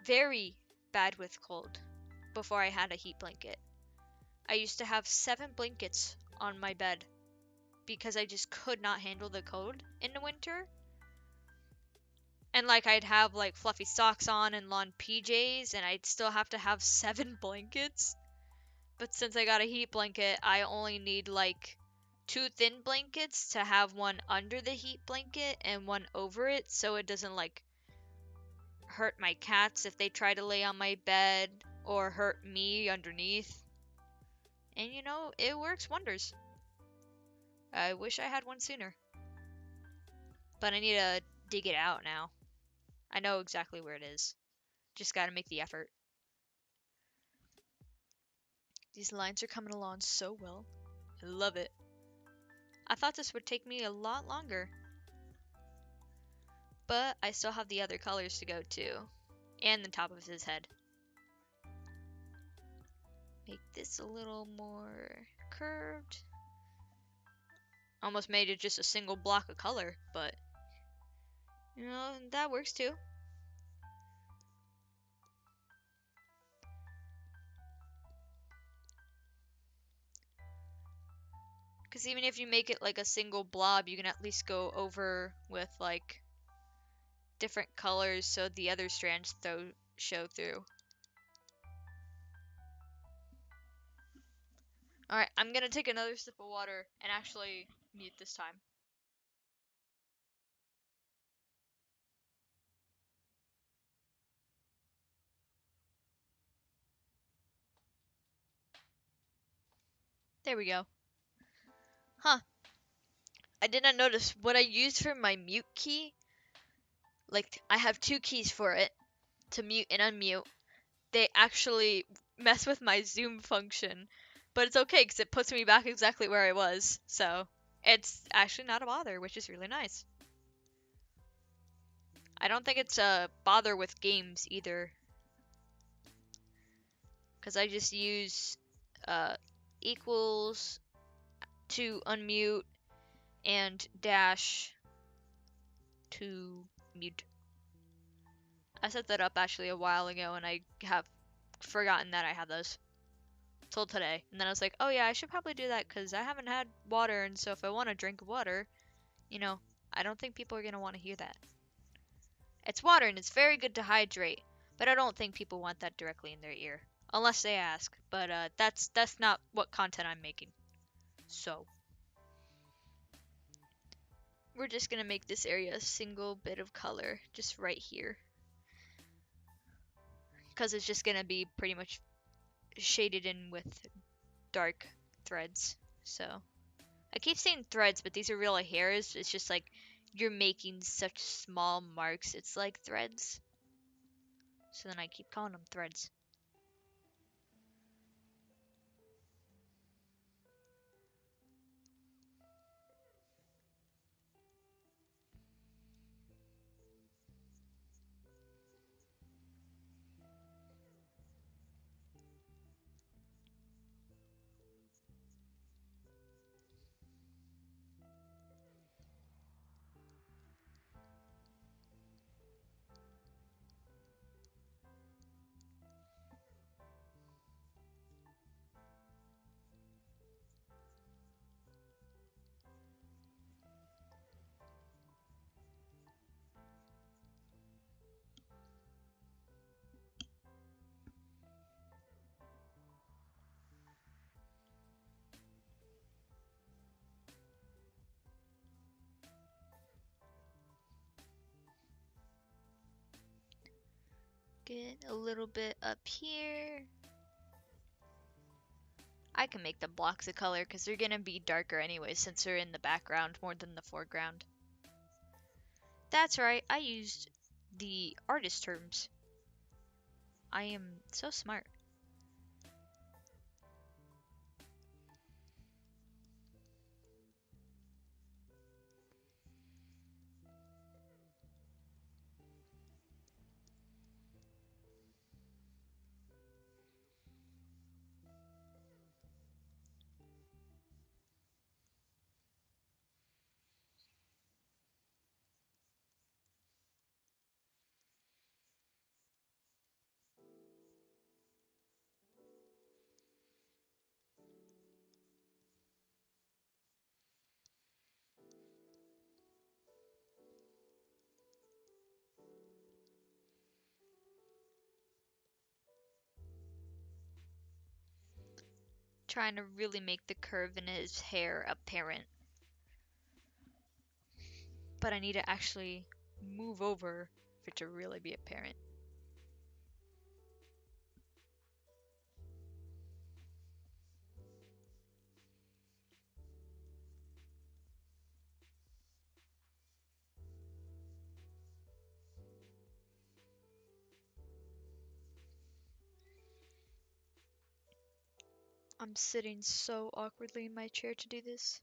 very bad with cold before I had a heat blanket. I used to have 7 blankets on my bed because I just could not handle the cold in the winter. And like I'd have like fluffy socks on and lawn PJs, and I'd still have to have 7 blankets. But since I got a heat blanket, I only need like 2 thin blankets to have one under the heat blanket and one over it, so it doesn't like hurt my cats if they try to lay on my bed or hurt me underneath. And it works wonders. I wish I had one sooner. But I need to dig it out now. I know exactly where it is. Just gotta make the effort. These lines are coming along so well. I love it. I thought this would take me a lot longer. But I still have the other colors to go to. And the top of his head. Make this a little more curved. Almost made it just a single block of color, but that works too. Because even if you make it like a single blob, you can at least go over with like different colors so the other strands show through. Alright, I'm gonna take another sip of water and actually mute this time. There we go. Huh. I did not notice what I used for my mute key. Like, I have 2 keys for it, to mute and unmute. They actually mess with my zoom function. But it's okay, because it puts me back exactly where I was. So, it's actually not a bother, which is really nice. I don't think it's a bother with games either. Because I just use equals to unmute and dash to mute. I set that up actually a while ago, and I have forgotten that I have those till today. And then I was like, oh yeah, I should probably do that because I haven't had water, and so if I want to drink water, I don't think people are going to want to hear that. It's water, and it's very good to hydrate, But I don't think people want that directly in their ear. Unless they ask. But that's not what content I'm making. So we're just gonna make this area a single bit of color, just right here. Because it's just gonna be pretty much shaded in with dark threads. So I keep saying threads, but these are really hairs. It's just like you're making such small marks. It's like threads. So then I keep calling them threads. Get a little bit up here. I can make the blocks of color because they're gonna be darker anyway since they're in the background more than the foreground. That's right, I used the artist terms. I am so smart. Trying to really make the curve in his hair apparent. But I need to actually move over for it to really be apparent. I'm sitting so awkwardly in my chair to do this.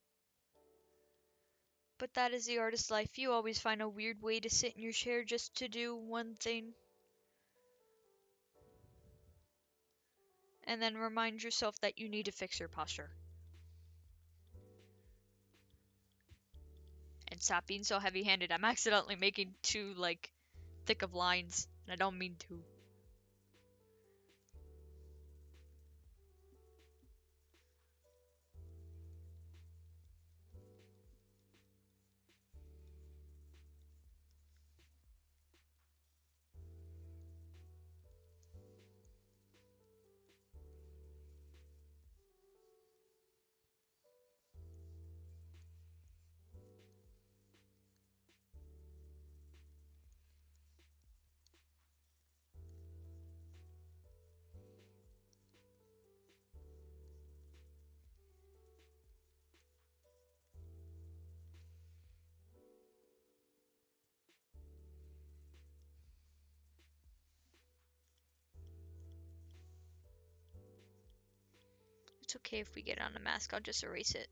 But that is the artist's life. You always find a weird way to sit in your chair just to do one thing. And then remind yourself that you need to fix your posture. And stop being so heavy-handed. I'm accidentally making too, like, thick of lines. And I don't mean to. It's okay if we get on a mask. I'll just erase it.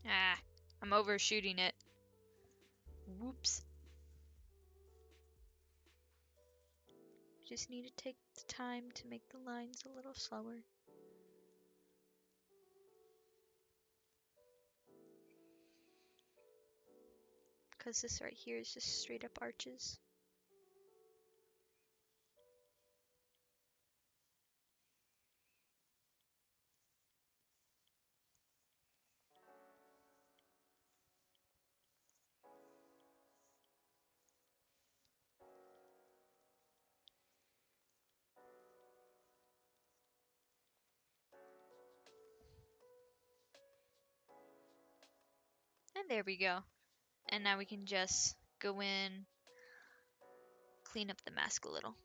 Ah, I'm overshooting it. Whoops. Just need to take the time to make the lines a little slower. Because this right here is just straight up arches. And there we go. And now we can just go in, clean up the mask a little.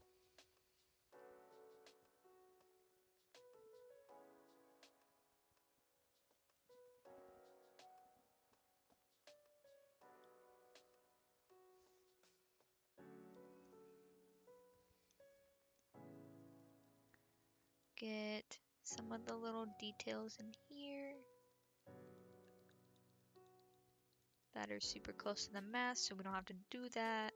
Get some of the little details in here that are super close to the mask, so we don't have to do that.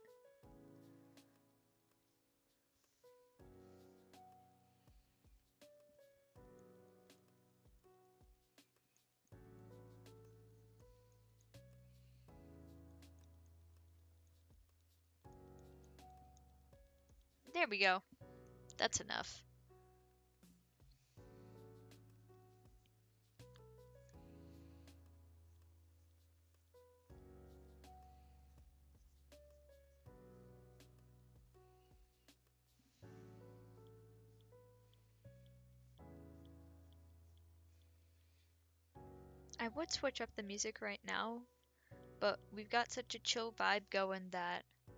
There we go. That's enough. I would switch up the music right now, but we've got such a chill vibe going that I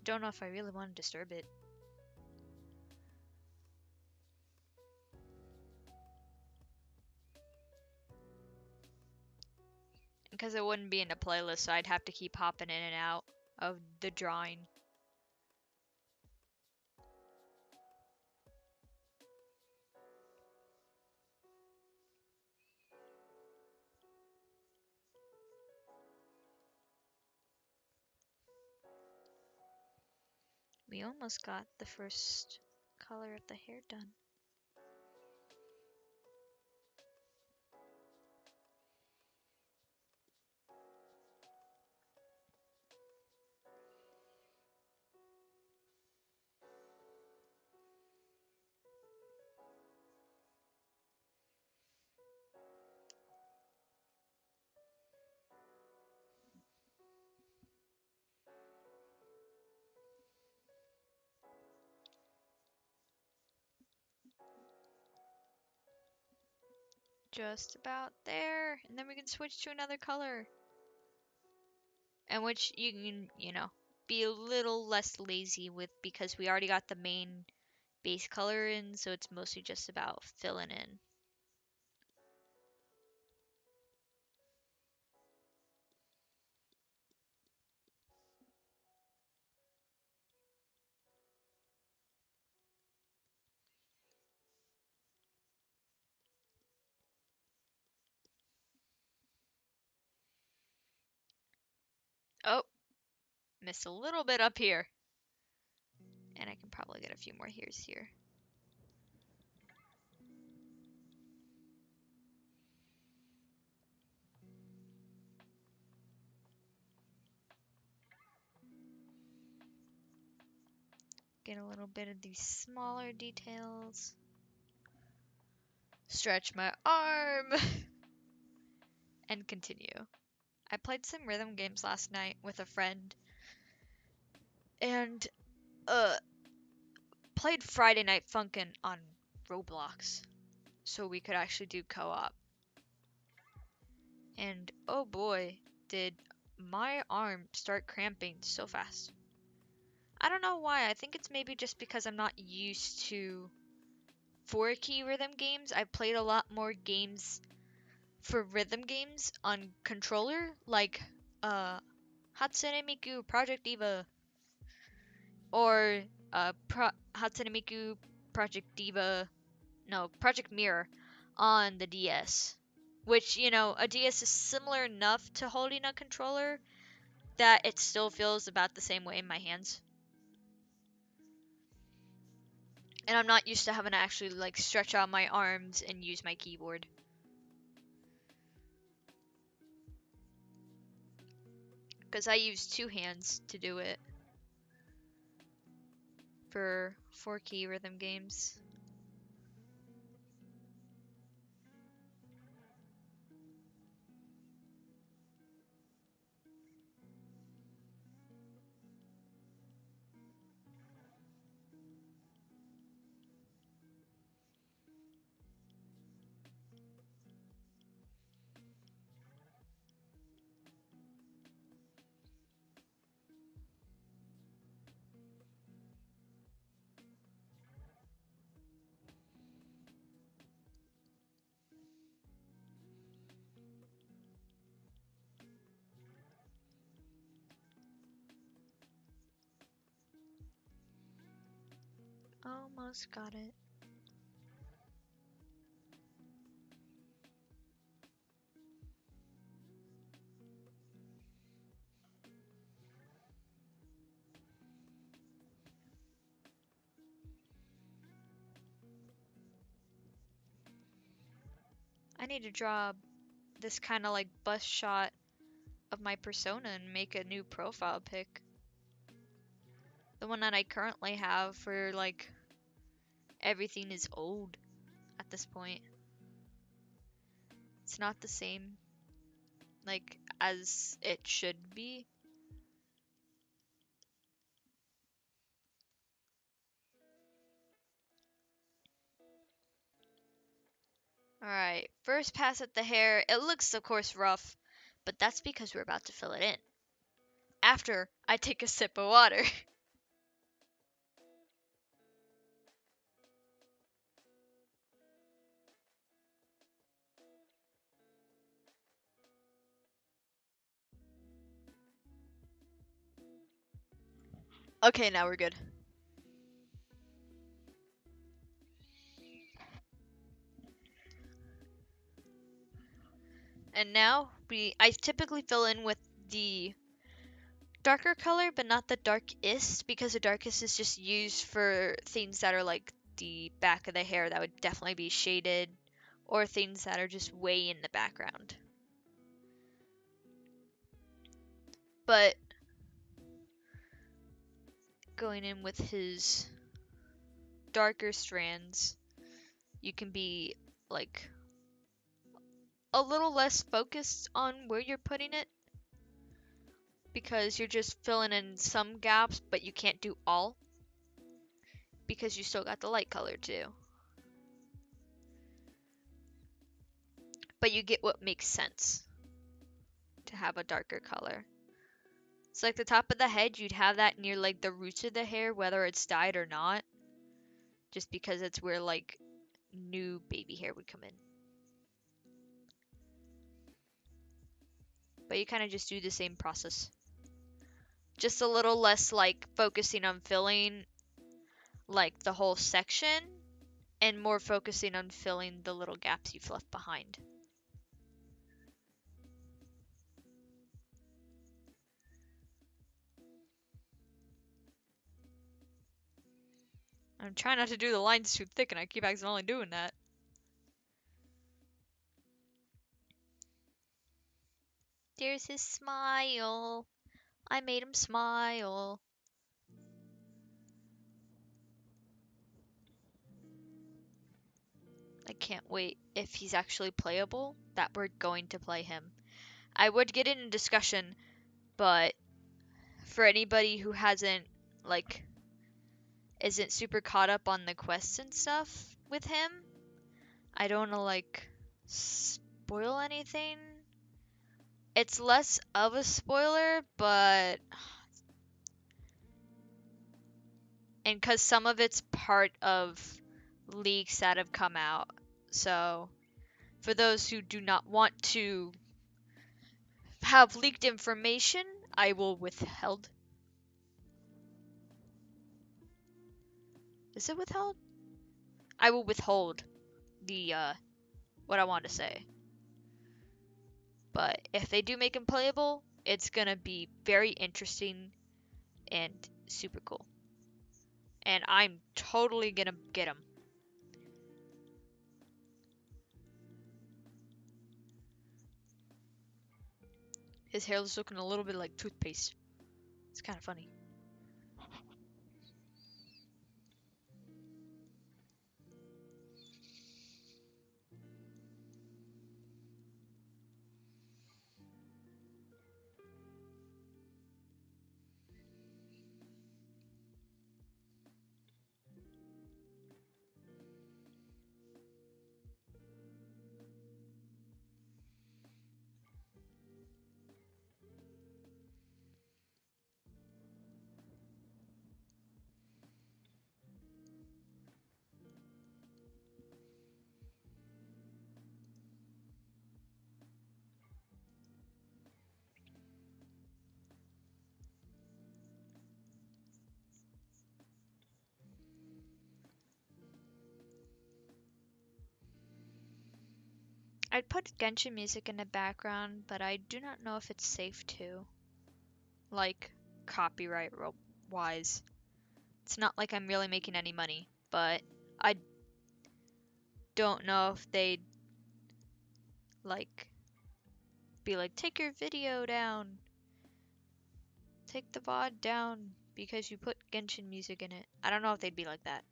don't know if I really want to disturb it. Because it wouldn't be in a playlist, so I'd have to keep hopping in and out of the drawing. We almost got the first color of the hair done. Just about there, and then we can switch to another color. And which you can, be a little less lazy with because we already got the main base color in, so it's mostly just about filling in. Oh, missed a little bit up here. And I can probably get a few more hairs here. Get a little bit of these smaller details. Stretch my arm. And continue. I played some rhythm games last night with a friend. And, played Friday Night Funkin' on Roblox. So we could actually do co-op. And oh boy, did my arm start cramping so fast. I don't know why. I think it's maybe just because I'm not used to 4-key rhythm games. I've played a lot more games for rhythm games on controller, like Hatsune Miku Project Diva or Hatsune Miku Project Diva, no, Project Mirror on the DS. Which, a DS is similar enough to holding a controller that it still feels about the same way in my hands. And I'm not used to having to actually like stretch out my arms and use my keyboard. Because I use two hands to do it for 4-key rhythm games. Almost got it. I need to draw this kind of like bust shot of my persona and make a new profile pic. The one that I currently have for like everything is old at this point. It's not the same like as it should be. Alright, first pass at the hair. It looks of course rough, but that's because we're about to fill it in. After I take a sip of water. Okay, now we're good. And now I typically fill in with the darker color, but not the darkest, because the darkest is just used for things that are like the back of the hair that would definitely be shaded, or things that are just way in the background. But going in with his darker strands, you can be like a little less focused on where you're putting it, because you're just filling in some gaps, but you can't do all because you still got the light color too. But you get what makes sense to have a darker color. So like the top of the head, you'd have that near like the roots of the hair, whether it's dyed or not, just because it's where like new baby hair would come in. But you kind of just do the same process. Just a little less like focusing on filling like the whole section, and more focusing on filling the little gaps you've left behind. I'm trying not to do the lines too thick, and I keep accidentally doing that. There's his smile. I made him smile. I can't wait if he's actually playable that we're going to play him. I would get in a discussion, but for anybody who hasn't like isn't super caught up on the quests and stuff with him, I don't want to like spoil anything. It's less of a spoiler, but and because some of it's part of leaks that have come out. So for those who do not want to have leaked information, I will withheld. Is it withheld? I will withhold the what I want to say. But if they do make him playable, it's gonna be very interesting and super cool. And I'm totally gonna get him. His hair is looking a little bit like toothpaste. It's kind of funny. I'd put Genshin music in the background, but I do not know if it's safe to. Like, wise. It's not like I'm really making any money, but I don't know if they'd, like, be like, take your video down. Take the VOD down because you put Genshin music in it. I don't know if they'd be like that.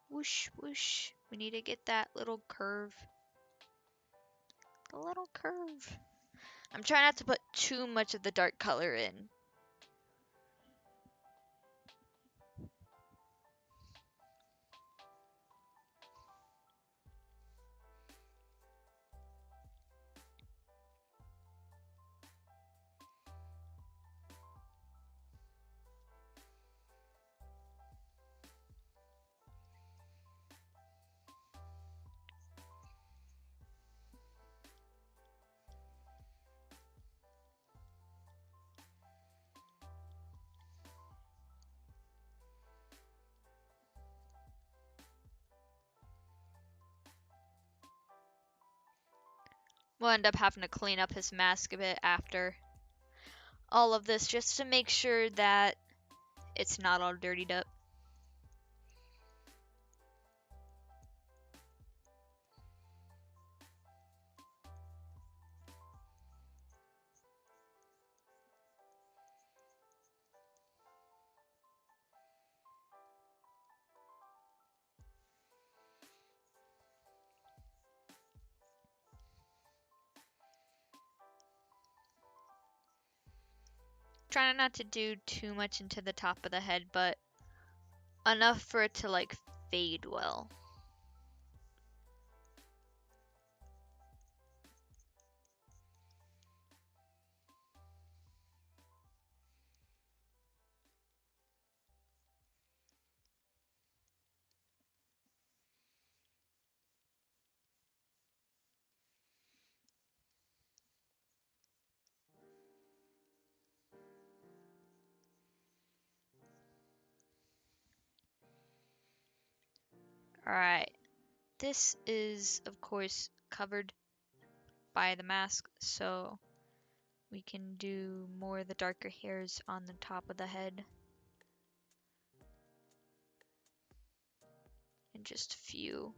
Whoosh, whoosh. We need to get that little curve. The little curve. I'm trying not to put too much of the dark color in. We'll end up having to clean up his mask a bit after all of this just to make sure that it's not all dirtied up. Trying not to do too much into the top of the head, but enough for it to like fade well. Alright, this is of course covered by the mask, so we can do more of the darker hairs on the top of the head. And just a few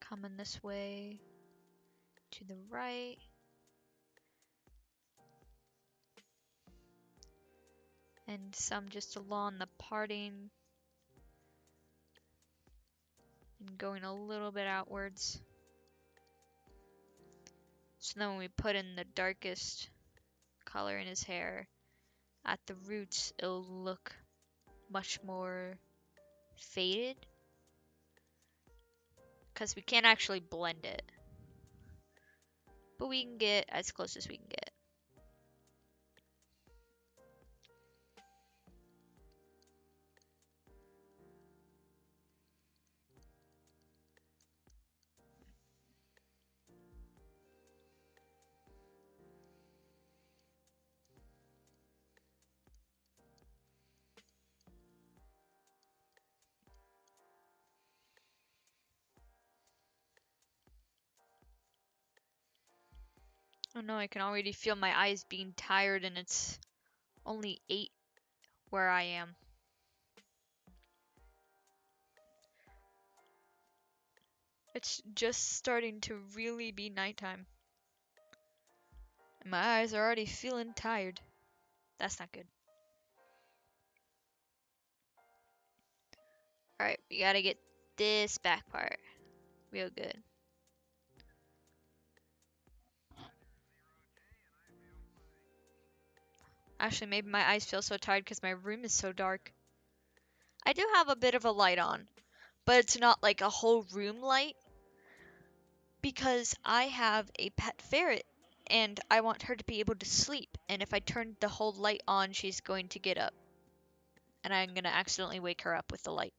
coming this way to the right. And some just along the parting and going a little bit outwards. So then when we put in the darkest color in his hair at the roots, it'll look much more faded because we can't actually blend it, but we can get as close as we can get. Oh no, I can already feel my eyes being tired and it's only 8 where I am. It's just starting to really be nighttime. And my eyes are already feeling tired. That's not good. Alright, we gotta get this back part real good. Actually, maybe my eyes feel so tired because my room is so dark. I do have a bit of a light on, but it's not like a whole room light because I have a pet ferret and I want her to be able to sleep. And if I turn the whole light on, she's going to get up. And I'm going to accidentally wake her up with the light.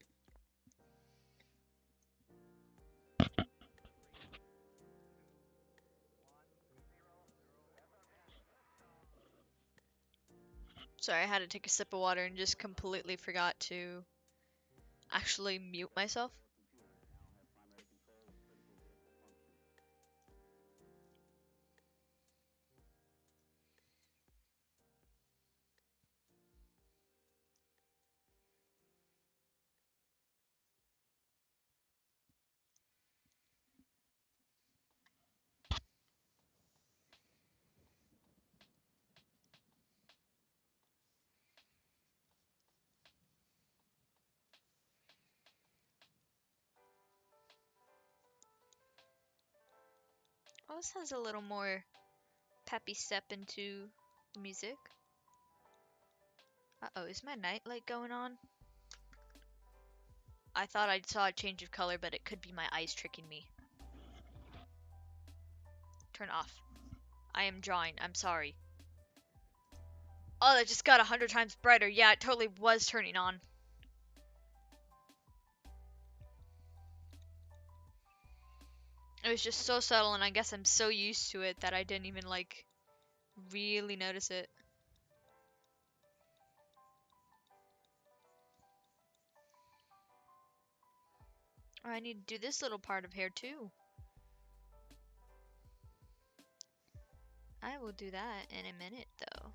Sorry, I had to take a sip of water and just completely forgot to actually mute myself. Oh, this has a little more peppy step into the music. Uh-oh, is my nightlight going on? I thought I saw a change of color, but it could be my eyes tricking me. Turn off. I am drawing. I'm sorry. Oh, that just got 100 times brighter. Yeah, it totally was turning on. It was just so subtle, and I guess I'm so used to it that I didn't even, like, really notice it. Oh, I need to do this little part of hair, too. I will do that in a minute, though.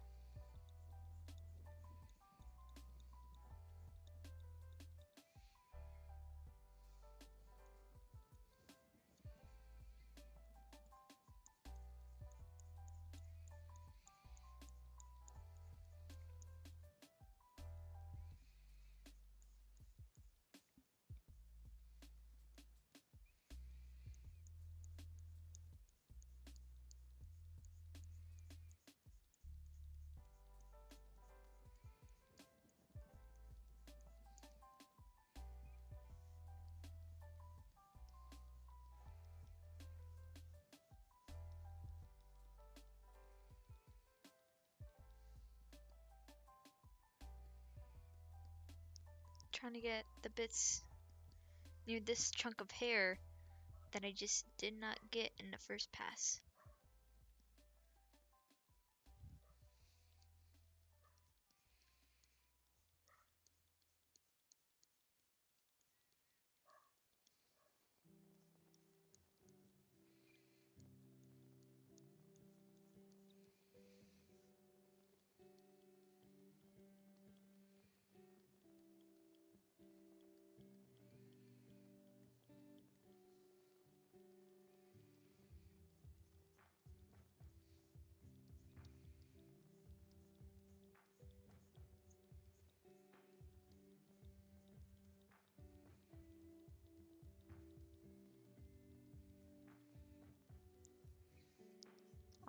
Trying to get the bits near this chunk of hair that I just did not get in the first pass.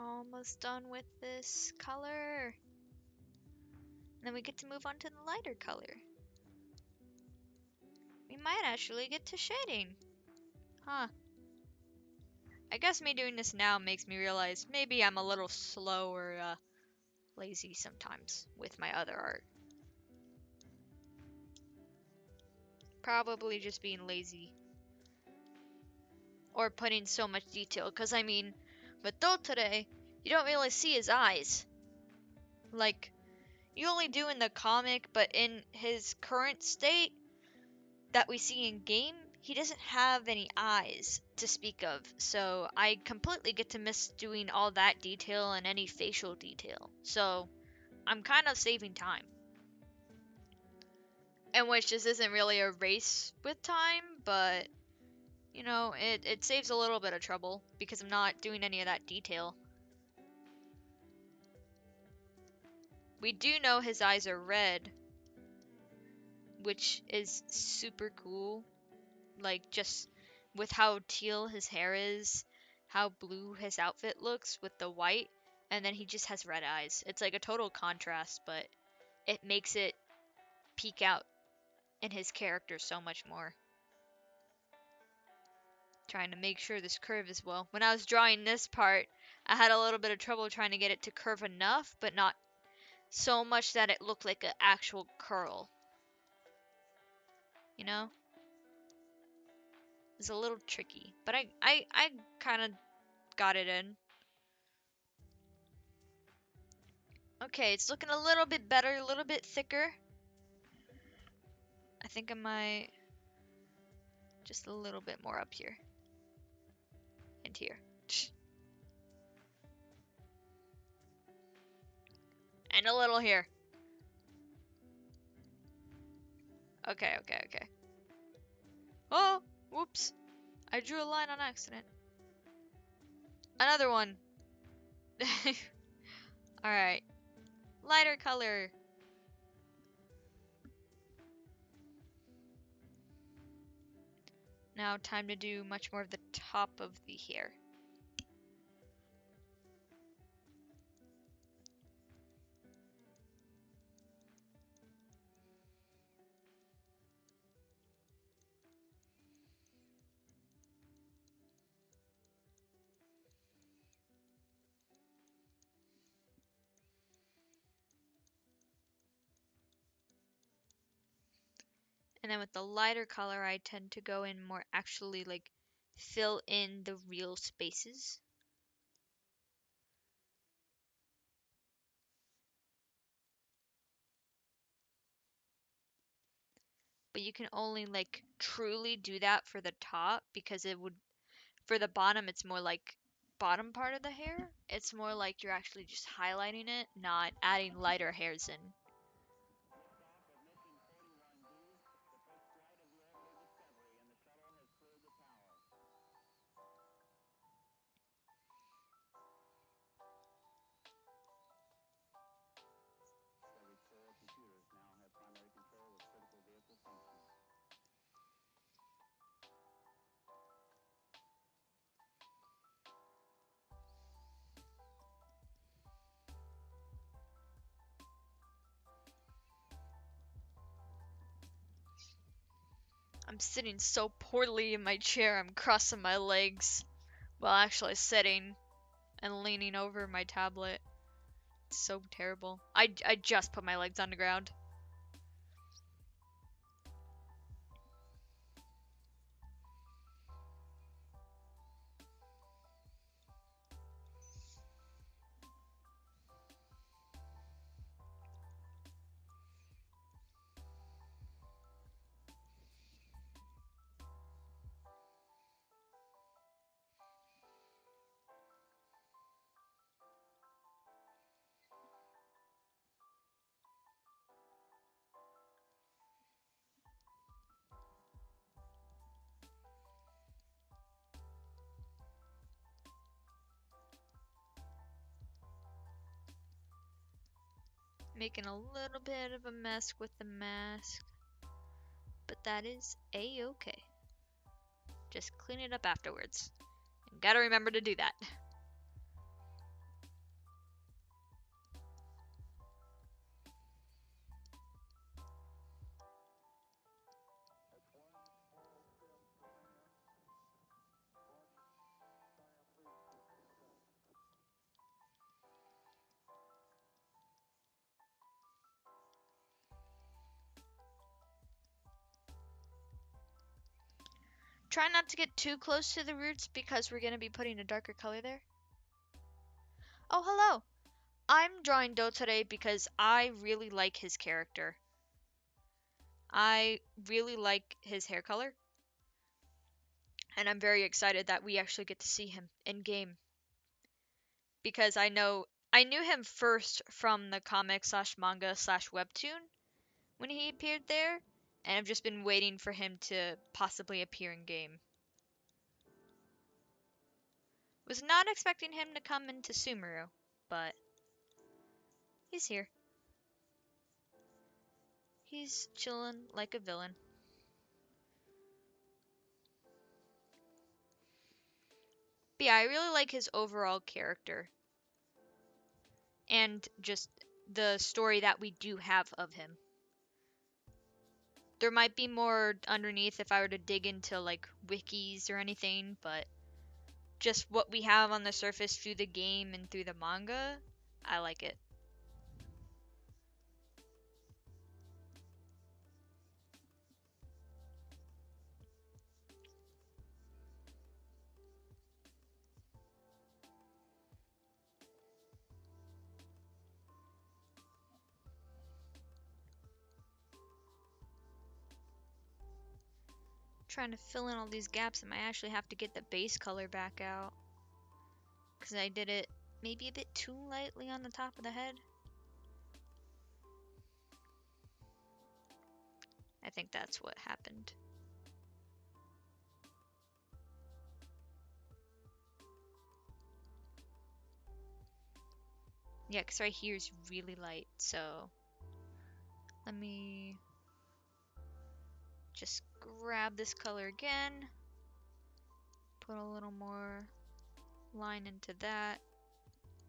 Almost done with this color. Then we get to move on to the lighter color. We might actually get to shading. Huh. I guess me doing this now makes me realize maybe I'm a little slow or lazy sometimes with my other art. Probably just being lazy. Or putting so much detail. Because, I mean, with Dottore, you don't really see his eyes. Like, you only do in the comic, but in his current state that we see in game, he doesn't have any eyes to speak of. So I completely get to miss doing all that detail and any facial detail. So I'm kind of saving time. And which this isn't really a race with time, but you know, it saves a little bit of trouble because I'm not doing any of that detail. We do know his eyes are red, which is super cool. Like, just with how teal his hair is, how blue his outfit looks with the white, and then he just has red eyes. It's like a total contrast, but it makes it peek out in his character so much more. Trying to make sure this curve is well. When I was drawing this part, I had a little bit of trouble trying to get it to curve enough, but not so much that it looked like an actual curl. You know? It's a little tricky, but I kind of got it in. Okay, it's looking a little bit better, a little bit thicker. I think I might just a little bit more up here and here. And a little here. Okay, okay, okay. Oh, whoops. I drew a line on accident. Another one. Alright. Lighter color. Now time to do much more of the top of the hair. And then with the lighter color, I tend to go in more actually like fill in the real spaces. But you can only like truly do that for the top because it would, for the bottom, it's more like bottom part of the hair. It's more like you're actually just highlighting it, not adding lighter hairs in. I'm sitting so poorly in my chair, I'm crossing my legs while actually sitting and leaning over my tablet. It's so terrible. I just put my legs on the ground. Making a little bit of a mess with the mask, but that is a-okay. Just clean it up afterwards. And gotta remember to do that. Try not to get too close to the roots because we're going to be putting a darker color there. Oh, hello! I'm drawing Dottore because I really like his character. I really like his hair color. And I'm very excited that we actually get to see him in game. Because I knew him first from the comic slash manga slash webtoon when he appeared there. And I've just been waiting for him to possibly appear in game. Was not expecting him to come into Sumeru, but he's here. He's chillin' like a villain. But yeah, I really like his overall character. And just the story that we do have of him. There might be more underneath if I were to dig into like wikis or anything, but just what we have on the surface through the game and through the manga, I like it. Trying to fill in all these gaps, and I actually have to get the base color back out because I did it maybe a bit too lightly on the top of the head. I think that's what happened. Yeah, because right here is really light, so let me just grab this color again, put a little more line into that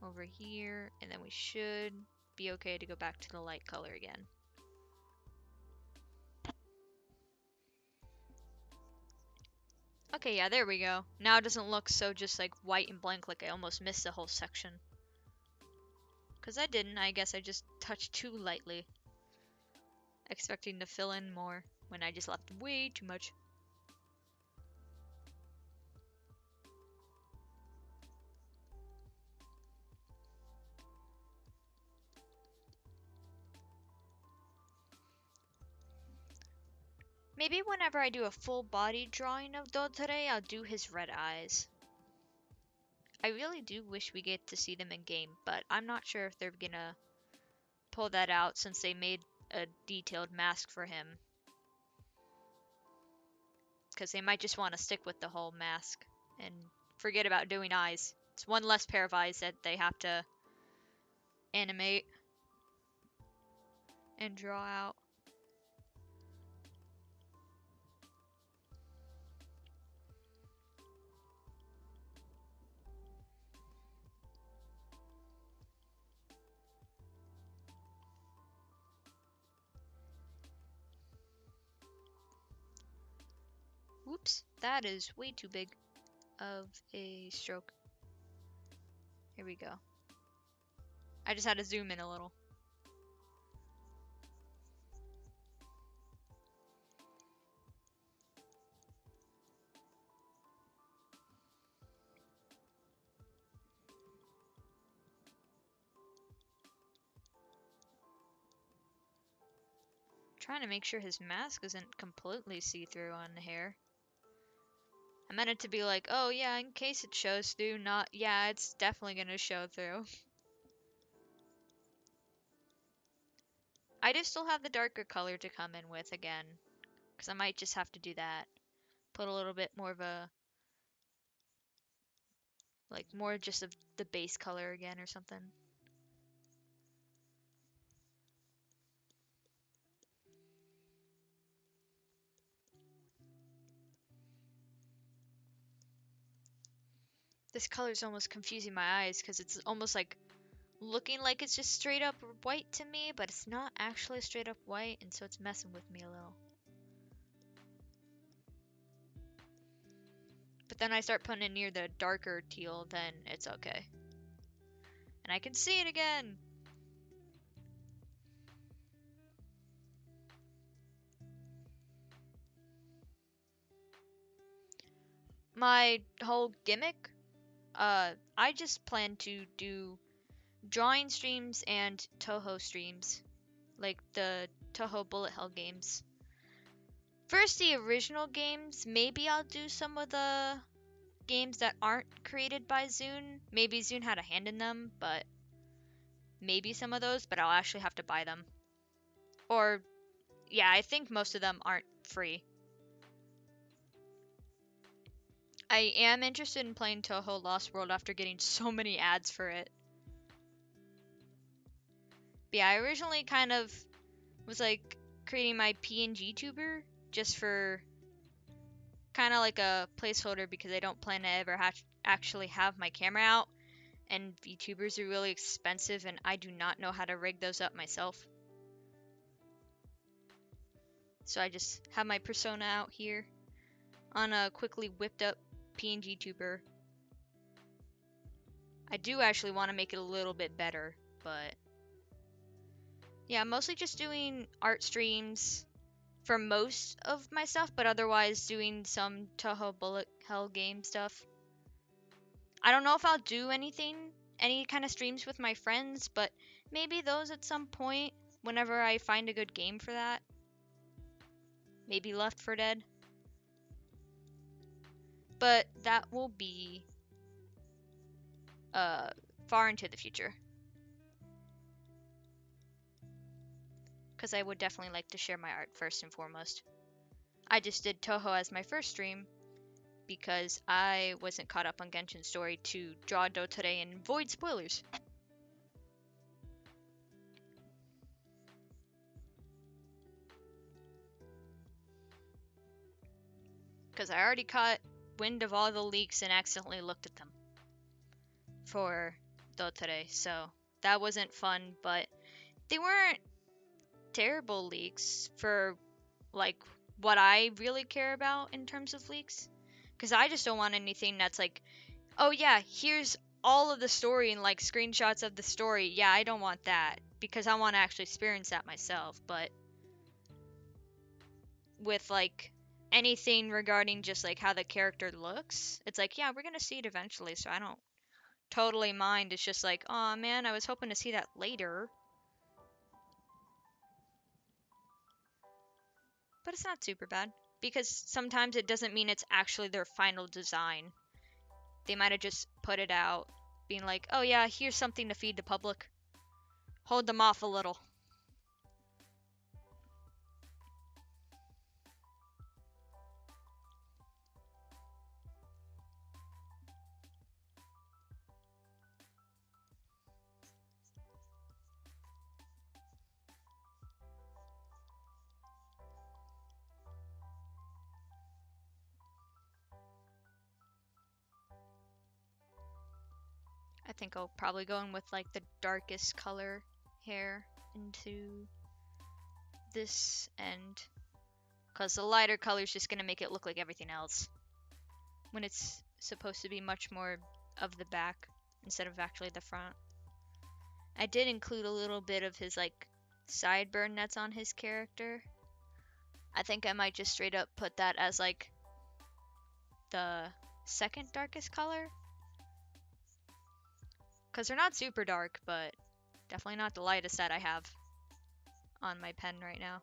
over here, and then we should be okay to go back to the light color again. Okay, yeah, there we go. Now it doesn't look so just like white and blank like I almost missed the whole section. Because I didn't, I guess I just touched too lightly, expecting to fill in more when I just left way too much. Maybe whenever I do a full body drawing of Dottore, I'll do his red eyes. I really do wish we get to see them in game, but I'm not sure if they're gonna pull that out since they made a detailed mask for him. Because they might just want to stick with the whole mask and forget about doing eyes. It's one less pair of eyes that they have to animate and draw out. Whoops, that is way too big of a stroke. Here we go. I just had to zoom in a little. Trying to make sure his mask isn't completely see-through on the hair. I meant it to be like, oh yeah, in case it shows through, not, yeah, it's definitely gonna show through. I do still have the darker color to come in with again, because I might just have to do that. Put a little bit more of a, like, more just of the base color again or something. This color is almost confusing my eyes, because it's almost like looking like it's just straight up white to me, but it's not actually straight up white, and so it's messing with me a little. But then I start putting it near the darker teal, then it's okay. And I can see it again! My whole gimmick, I just plan to do drawing streams and Toho streams, like the Toho Bullet Hell games. First, the original games, maybe I'll do some of the games that aren't created by Zune. Maybe Zune had a hand in them, but maybe some of those, but I'll actually have to buy them. Or, yeah, I think most of them aren't free. I am interested in playing Toho Lost World after getting so many ads for it. But yeah, I originally kind of was like creating my PNG tuber just for kind of like a placeholder because I don't plan to ever actually have my camera out, and VTubers are really expensive and I do not know how to rig those up myself. So I just have my persona out here on a quickly whipped up PNG tuber. I do actually want to make it a little bit better, but yeah, I'm mostly just doing art streams for most of my stuff, but otherwise doing some Toho Bullet Hell game stuff. I don't know if I'll do any kind of streams with my friends, but maybe those at some point whenever I find a good game for that. Maybe Left 4 Dead. But that will be far into the future. Because I would definitely like to share my art first and foremost. I just did Toho as my first stream because I wasn't caught up on Genshin Story to draw Dottore and avoid spoilers. Because I already caught wind of all the leaks and accidentally looked at them for Dottore, so that wasn't fun, but they weren't terrible leaks for like what I really care about in terms of leaks. Because I just don't want anything that's like, oh yeah, here's all of the story and like screenshots of the story. Yeah, I don't want that because I want to actually experience that myself. But with like anything regarding just like how the character looks, it's like, yeah, we're gonna see it eventually, so I don't totally mind. It's just like, oh man, I was hoping to see that later. But it's not super bad because sometimes it doesn't mean it's actually their final design. They might have just put it out being like, oh yeah, here's something to feed the public. Hold them off a little. I think I'll probably go in with like the darkest color hair into this end. Because the lighter color is just going to make it look like everything else. When it's supposed to be much more of the back instead of actually the front. I did include a little bit of his like sideburn that's on his character. I think I might just straight up put that as like the second darkest color. Because they're not super dark, but definitely not the lightest that I have on my pen right now.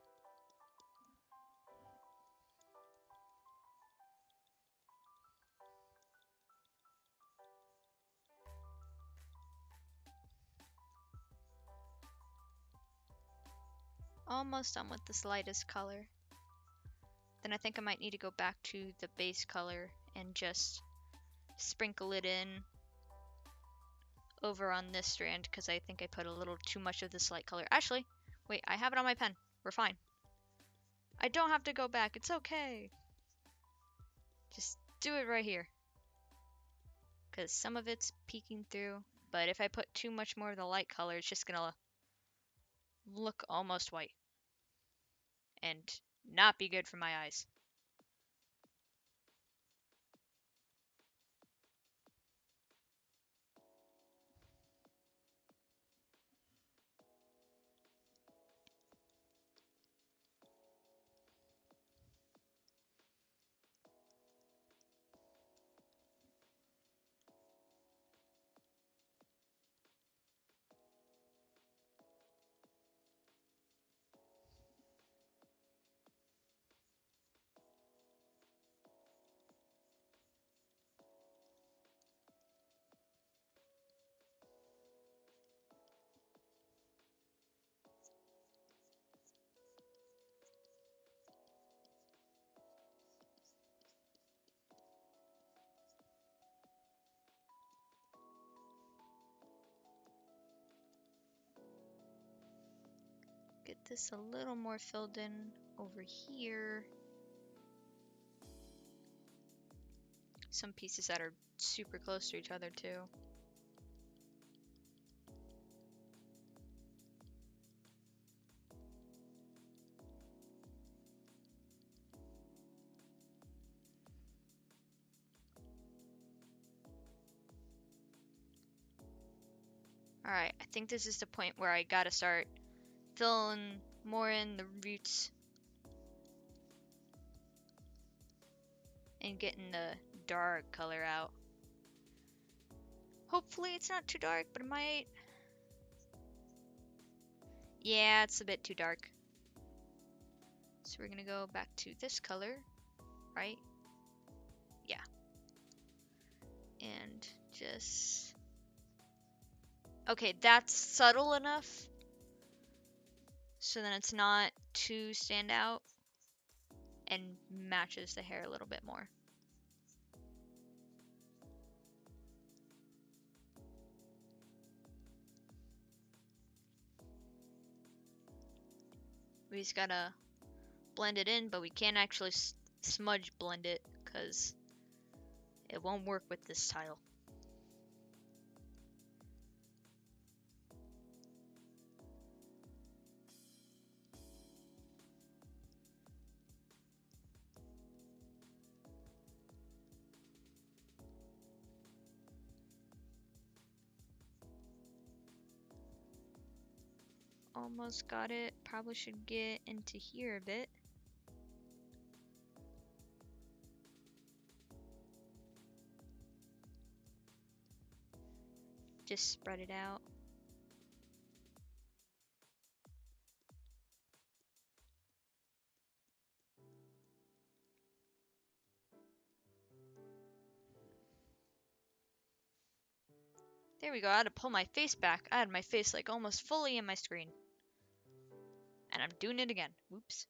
Almost done with this lightest color. Then I think I might need to go back to the base color and just sprinkle it in over on this strand because I think I put a little too much of this light color. Actually, wait, I have it on my pen. We're fine. I don't have to go back. It's okay. Just do it right here. Because some of it's peeking through. But if I put too much more of the light color, it's just going to look almost white. And not be good for my eyes. Get this a little more filled in over here. Some pieces that are super close to each other too. Alright, I think this is the point where I gotta start filling more in the roots and getting the dark color out. Hopefully it's not too dark, but it might. Yeah, it's a bit too dark. So we're gonna go back to this color, right? Yeah. And just... Okay, that's subtle enough. So then it's not too stand out and matches the hair a little bit more. We just gotta blend it in, but we can't actually smudge blend it because it won't work with this tile. Almost got it. Probably should get into here a bit. Just spread it out. There we go. I had to pull my face back. I had my face like almost fully in my screen. And I'm doing it again. Whoops.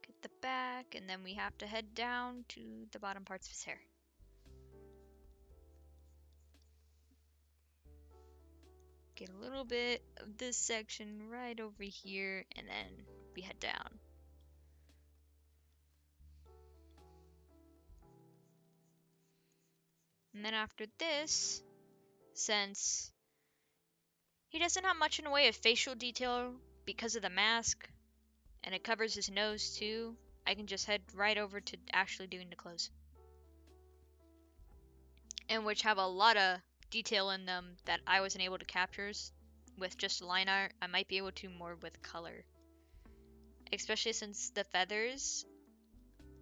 Get the back, and then we have to head down to the bottom parts of his hair. Get a little bit of this section right over here, and then we head down. And then after this, since he doesn't have much in the way of facial detail because of the mask, and it covers his nose too, I can just head right over to actually doing the clothes. And which have a lot of detail in them that I wasn't able to capture with just line art. I might be able to more with color. Especially since the feathers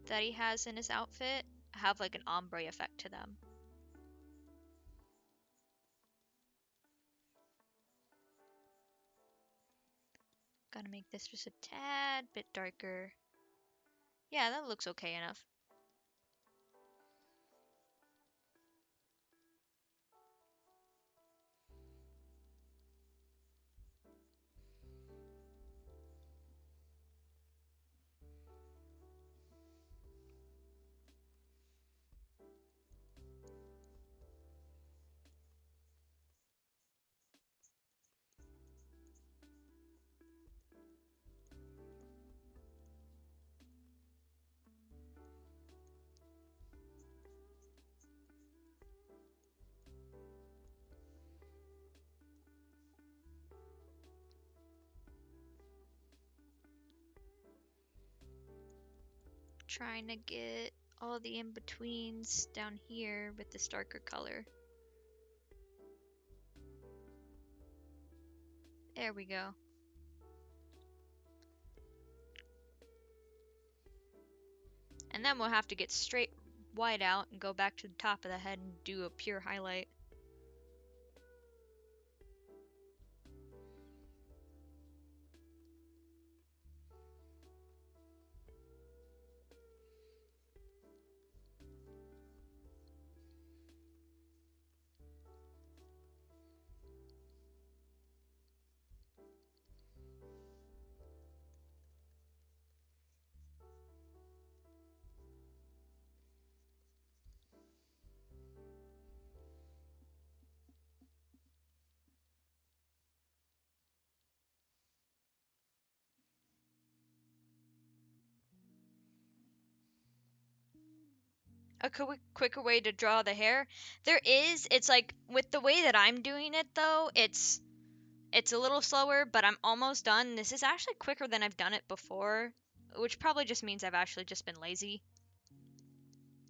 that he has in his outfit have like an ombre effect to them. Gotta make this just a tad bit darker. Yeah, that looks okay enough. Trying to get all the in-betweens down here with this darker color. There we go. And then we'll have to get straight white out and go back to the top of the head and do a pure highlight. a quicker way to draw the hair. There is. It's like with the way that I'm doing it though, it's a little slower, but I'm almost done. This is actually quicker than I've done it before, which probably just means I've actually just been lazy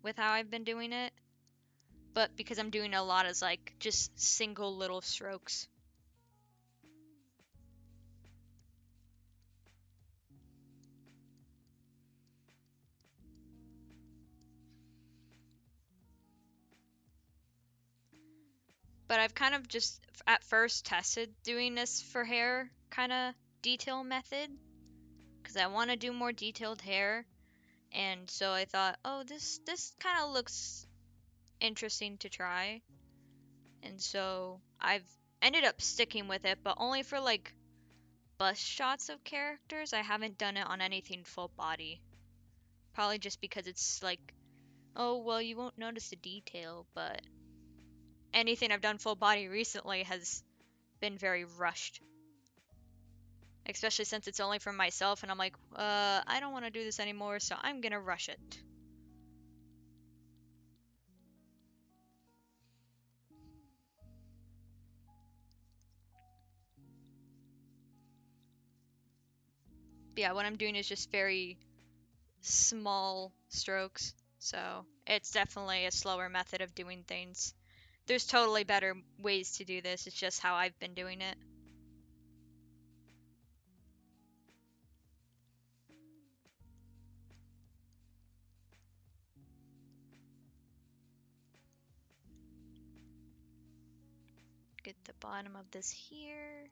with how I've been doing it. But because I'm doing a lot as like just single little strokes. But I've kind of just at first tested doing this for hair kind of detail method because I want to do more detailed hair, and so I thought, oh, this kind of looks interesting to try, and so I've ended up sticking with it, but only for like bust shots of characters. I haven't done it on anything full body, probably just because it's like, oh well, you won't notice the detail, but anything I've done full body recently has been very rushed. Especially since it's only for myself, and I'm like, I don't want to do this anymore, so I'm gonna rush it. But yeah, what I'm doing is just very small strokes, so it's definitely a slower method of doing things. There's totally better ways to do this, it's just how I've been doing it. Get the bottom of this here.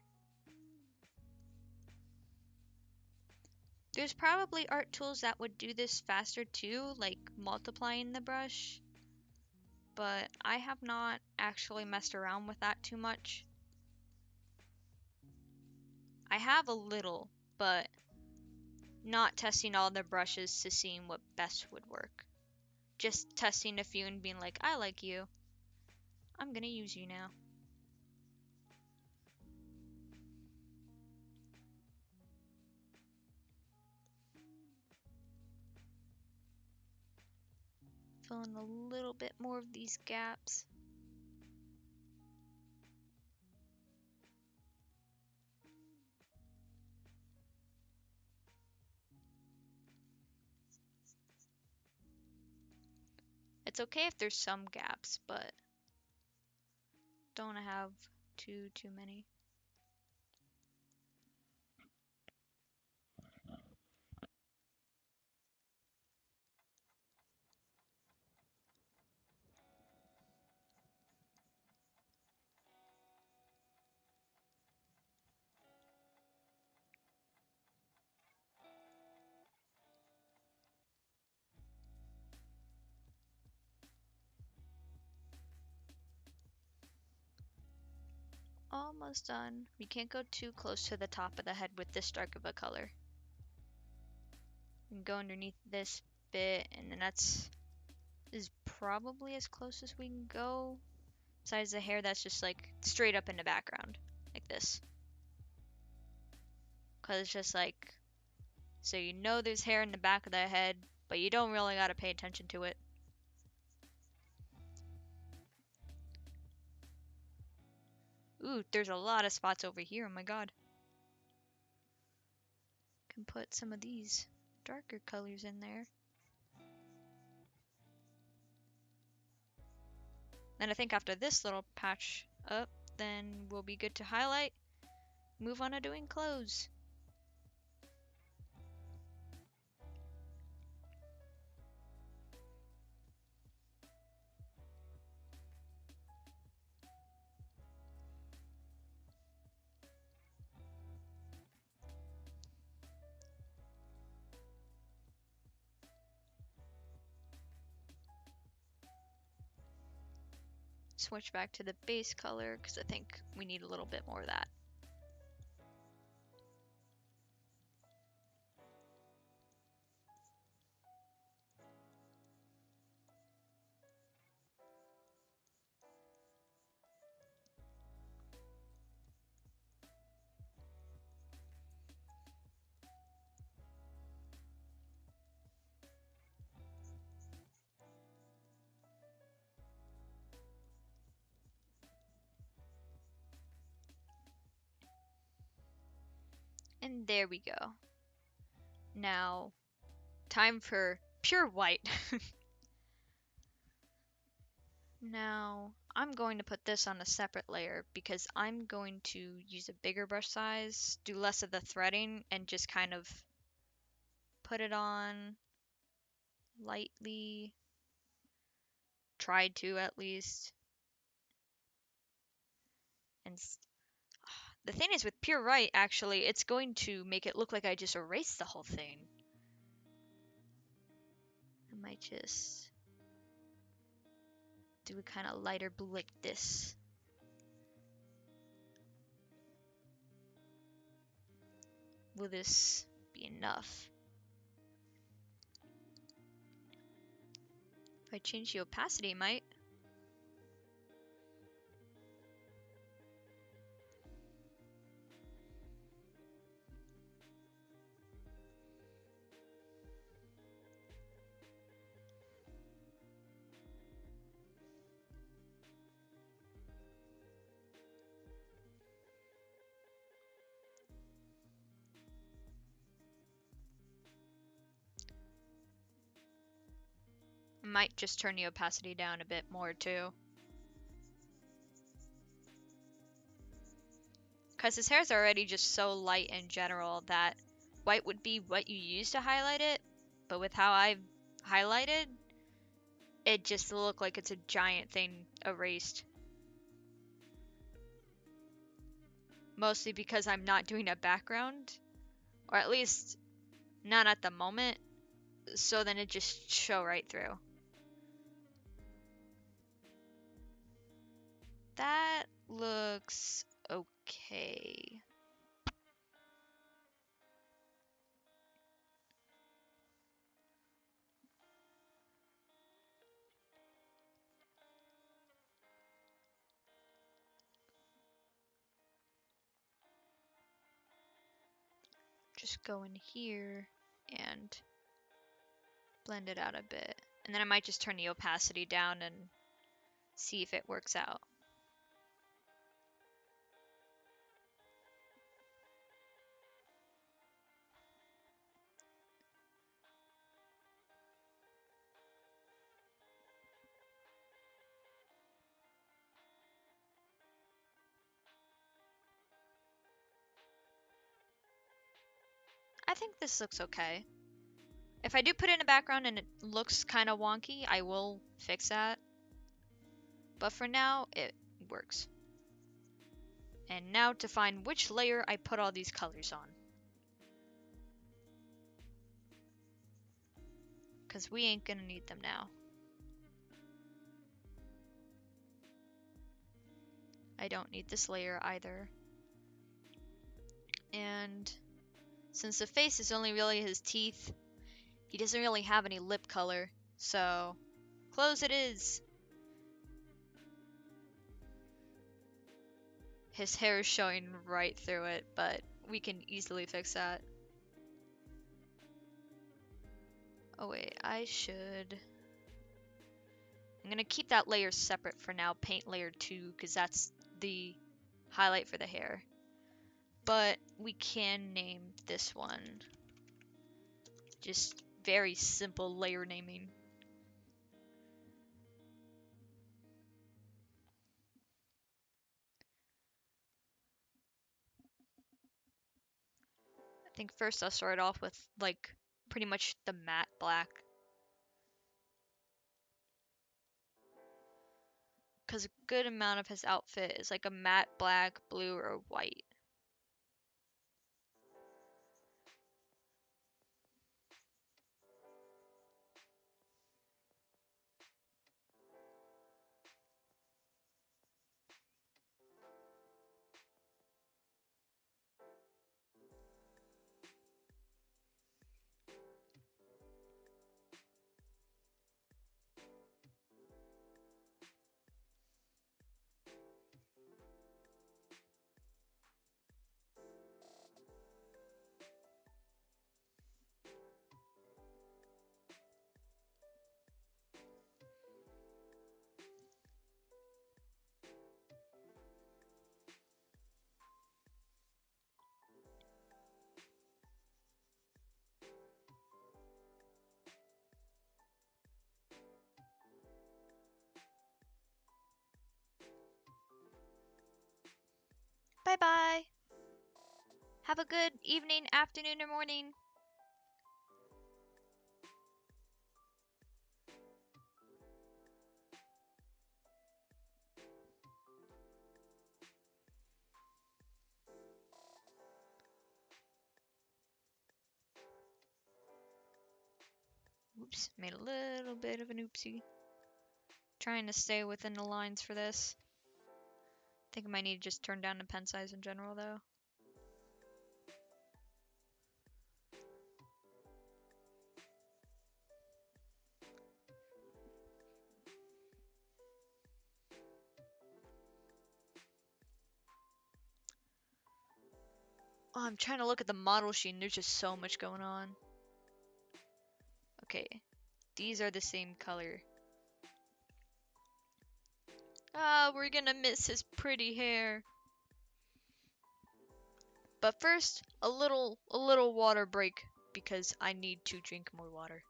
There's probably art tools that would do this faster too, like multiplying the brush, but I have not actually messed around with that too much. I have a little, but not testing all the brushes to seeing what best would work. Just testing a few and being like, I like you. I'm gonna use you now. Fill in a little bit more of these gaps. It's okay if there's some gaps, but don't have too many. Almost done. We can't go too close to the top of the head with this dark of a color. We can go underneath this bit, and then that's is probably as close as we can go. Besides the hair that's just like straight up in the background, like this. Cause it's just like, so you know there's hair in the back of the head, but you don't really gotta pay attention to it. Ooh, there's a lot of spots over here, oh my god. Can put some of these darker colors in there. And I think after this little patch up, then we'll be good to highlight. Move on to doing clothes. Switch back to the base color because I think we need a little bit more of that. And there we go. Now, time for pure white. Now, I'm going to put this on a separate layer because I'm going to use a bigger brush size, do less of the threading, and just kind of put it on lightly. Try to at least. And the thing is with pure white, actually, it's going to make it look like I just erased the whole thing. I might just do a kind of lighter blue like this. Will this be enough? If I change the opacity, it might. Might just turn the opacity down a bit more too. Because his hair's already just so light in general that white would be what you use to highlight it. But with how I've highlighted, it just looked like it's a giant thing erased. Mostly because I'm not doing a background. Or at least not at the moment. So then it just show right through. That looks okay. Just go in here and blend it out a bit. And then I might just turn the opacity down and see if it works out. I think this looks okay. If I do put in a background and it looks kind of wonky, I will fix that. But for now, it works. And now to find which layer I put all these colors on. Because we ain't gonna need them now. I don't need this layer either. And since the face is only really his teeth, he doesn't really have any lip color. So, close it is. His hair is showing right through it, but we can easily fix that. Oh wait, I should... I'm gonna keep that layer separate for now, paint layer 2, because that's the highlight for the hair. But we can name this one. Just very simple layer naming. I think first I'll start off with like pretty much the matte black. Because a good amount of his outfit is like a matte black, blue, or white. Bye bye. Have a good evening, afternoon, or morning. Oops, made a little bit of an oopsie. Trying to stay within the lines for this. I think I might need to just turn down the pen size in general, though. Oh, I'm trying to look at the model sheet and there's just so much going on. Okay, these are the same color. Ah, we're gonna miss his pretty hair. But first, a little water break because I need to drink more water.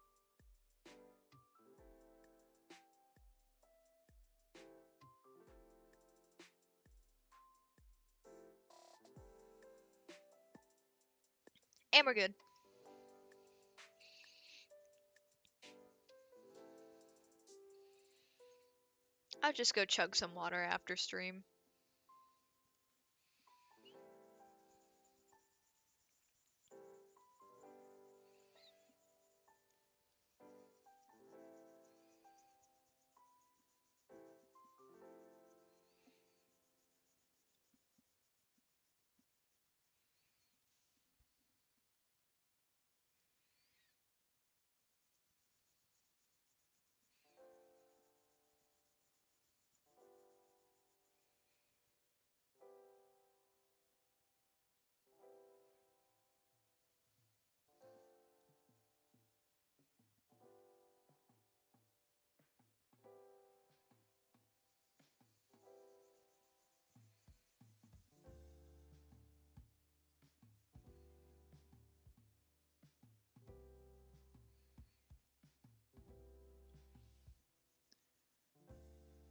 And we're good. I'll just go chug some water after stream.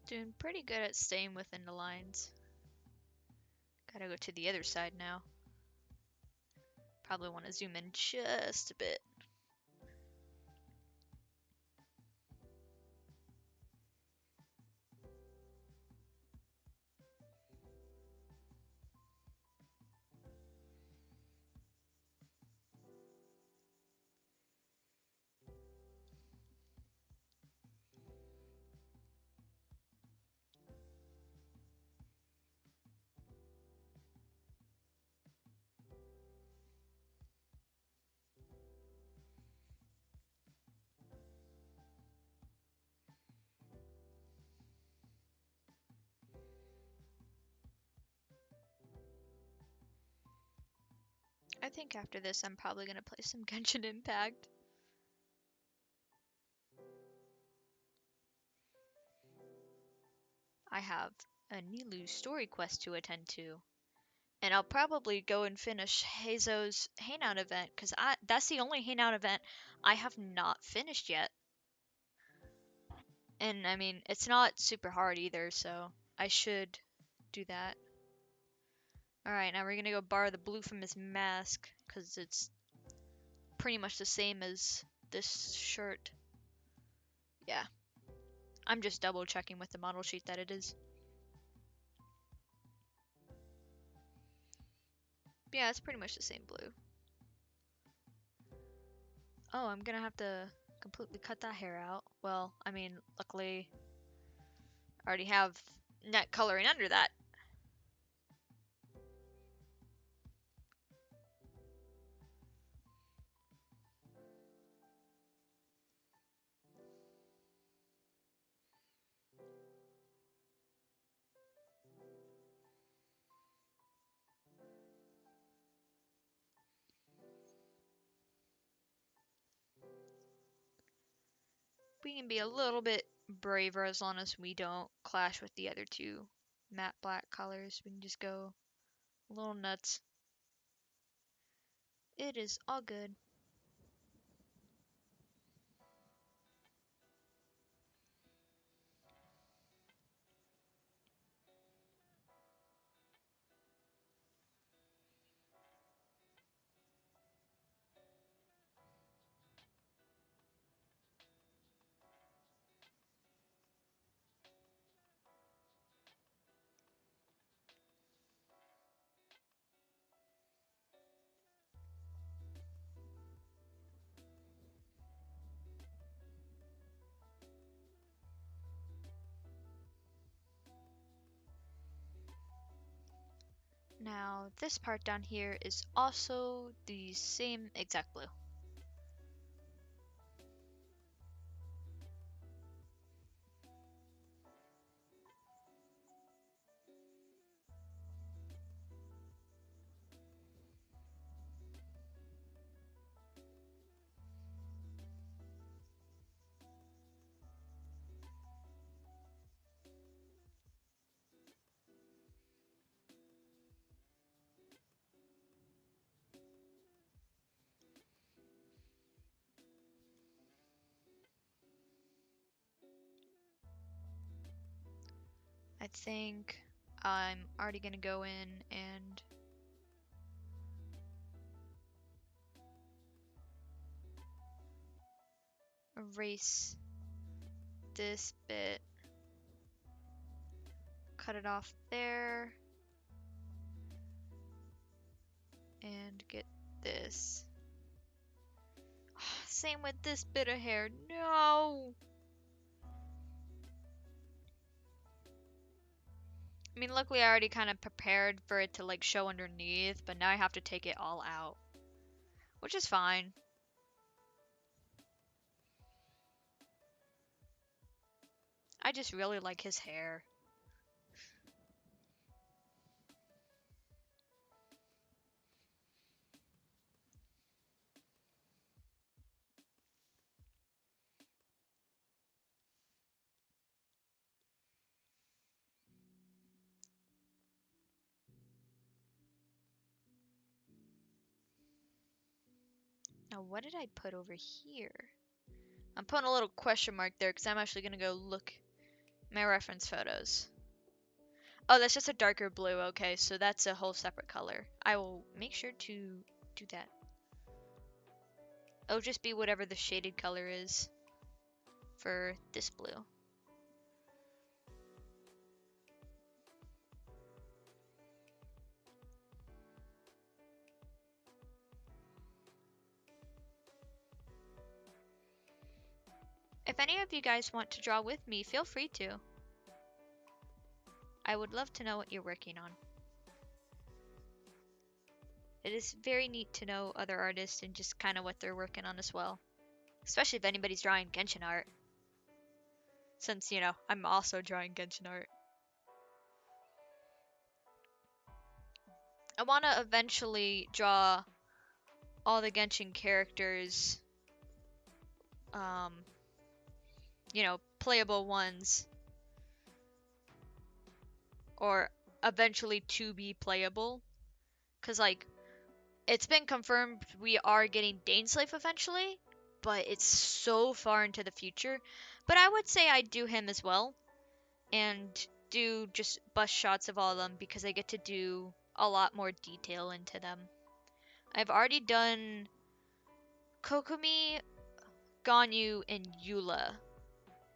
Doing pretty good at staying within the lines. Gotta go to the other side now. Probably want to zoom in just a bit. I think after this, I'm probably gonna play some Genshin Impact. I have a Nilu story quest to attend to. And I'll probably go and finish Heizo's Hangout event, because that's the only Hangout event I have not finished yet. And I mean, it's not super hard either, so I should do that. Alright, now we're gonna go borrow the blue from his mask, because it's pretty much the same as this shirt. Yeah. I'm just double checking with the model sheet that it is. Yeah, it's pretty much the same blue. Oh, I'm gonna have to completely cut that hair out. Well, I mean, luckily, I already have net coloring under that. We can be a little bit braver as long as we don't clash with the other two matte black colors. We can just go a little nuts. It is all good. Now, this part down here is also the same exact blue. I think I'm already gonna go in and erase this bit, cut it off there, and get this. Same with this bit of hair. No! I mean, luckily I already kind of prepared for it to like show underneath, but now I have to take it all out, which is fine. I just really like his hair. Now, what did I put over here? I'm putting a little question mark there because I'm actually going to go look my reference photos. Oh, that's just a darker blue. Okay, so that's a whole separate color. I will make sure to do that. It'll just be whatever the shaded color is for this blue. If any of you guys want to draw with me, feel free to. I would love to know what you're working on. It is very neat to know other artists and just kind of what they're working on as well. Especially if anybody's drawing Genshin art. Since, you know, I'm also drawing Genshin art. I want to eventually draw all the Genshin characters, you know, playable ones. Or eventually to be playable. Because, like, it's been confirmed we are getting Daneslave eventually, but it's so far into the future. But I would say I'd do him as well, and do just bust shots of all of them because I get to do a lot more detail into them. I've already done Kokumi, Ganyu, and Eula,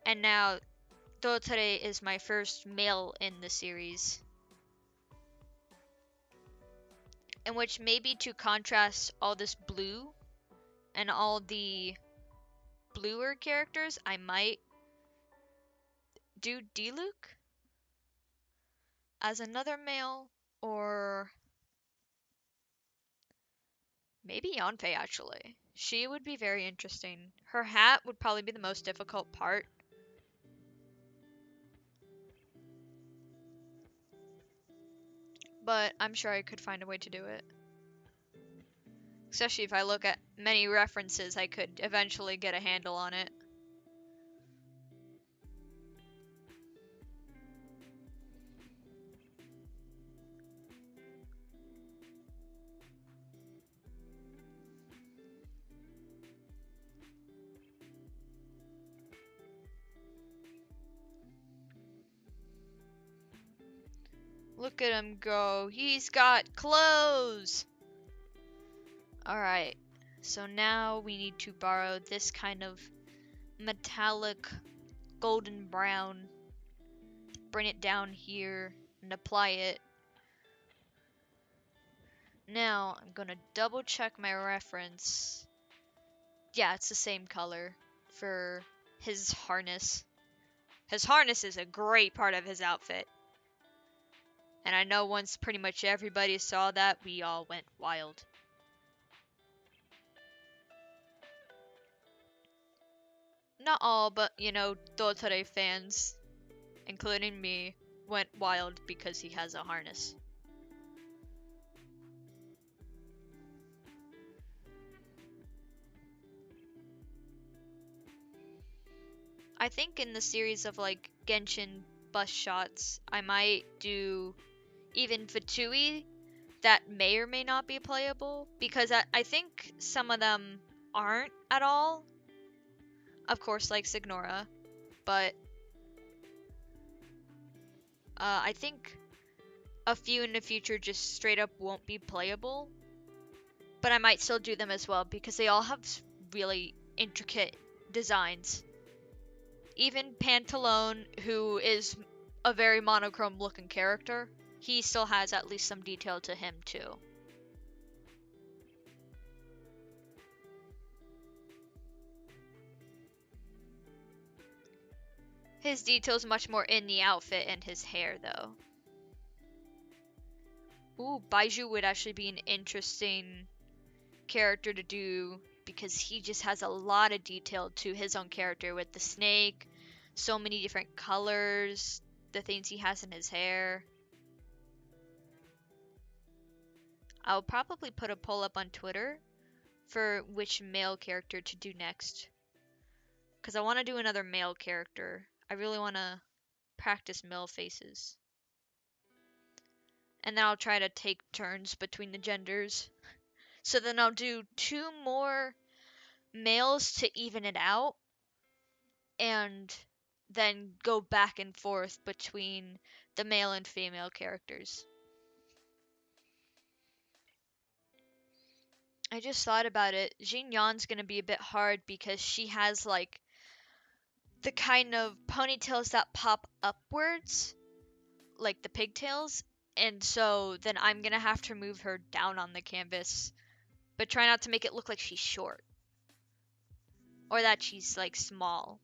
and now Dottore is my first male in the series. In which maybe to contrast all this blue and all the bluer characters, I might do Diluc as another male, or maybe Yanfei actually. She would be very interesting. Her hat would probably be the most difficult part. But I'm sure I could find a way to do it. Especially if I look at many references, I could eventually get a handle on it. Look at him go. He's got clothes! Alright, so now we need to borrow this kind of metallic golden brown, bring it down here, and apply it. Now, I'm gonna double check my reference. Yeah, it's the same color for his harness. His harness is a great part of his outfit. And I know once pretty much everybody saw that, we all went wild. Not all, but you know, Dottore fans, including me, went wild because he has a harness. I think in the series of like Genshin bus shots, I might do even Fatui that may or may not be playable because I think some of them aren't at all. Of course, like Signora, but I think a few in the future just straight up won't be playable. But I might still do them as well because they all have really intricate designs. Even Pantalone, who is a very monochrome looking character, he still has at least some detail to him too. His detail's much more in the outfit and his hair though. Ooh, Baiju would actually be an interesting character to do because he just has a lot of detail to his own character with the snake, so many different colors, the things he has in his hair. I'll probably put a poll up on Twitter for which male character to do next. Because I want to do another male character. I really want to practice male faces. And then I'll try to take turns between the genders. So then I'll do 2 more males to even it out. And then go back and forth between the male and female characters. I just thought about it. Jin Yan's gonna be a bit hard because she has like the kind of ponytails that pop upwards, like the pigtails, and so then I'm gonna have to move her down on the canvas, but try not to make it look like she's short or that she's like small.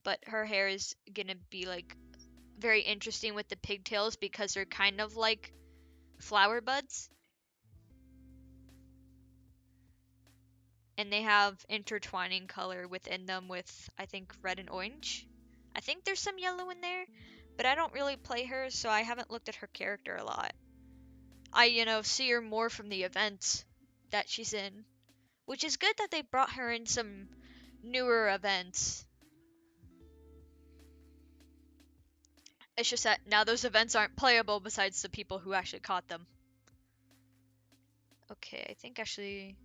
But her hair is gonna be like very interesting with the pigtails because they're kind of like flower buds. And they have intertwining color within them with, I think, red and orange. I think there's some yellow in there, but I don't really play her, so I haven't looked at her character a lot. I, see her more from the events that she's in, which is good that they brought her in some newer events. It's just that now those events aren't playable besides the people who actually caught them. Okay, I think actually,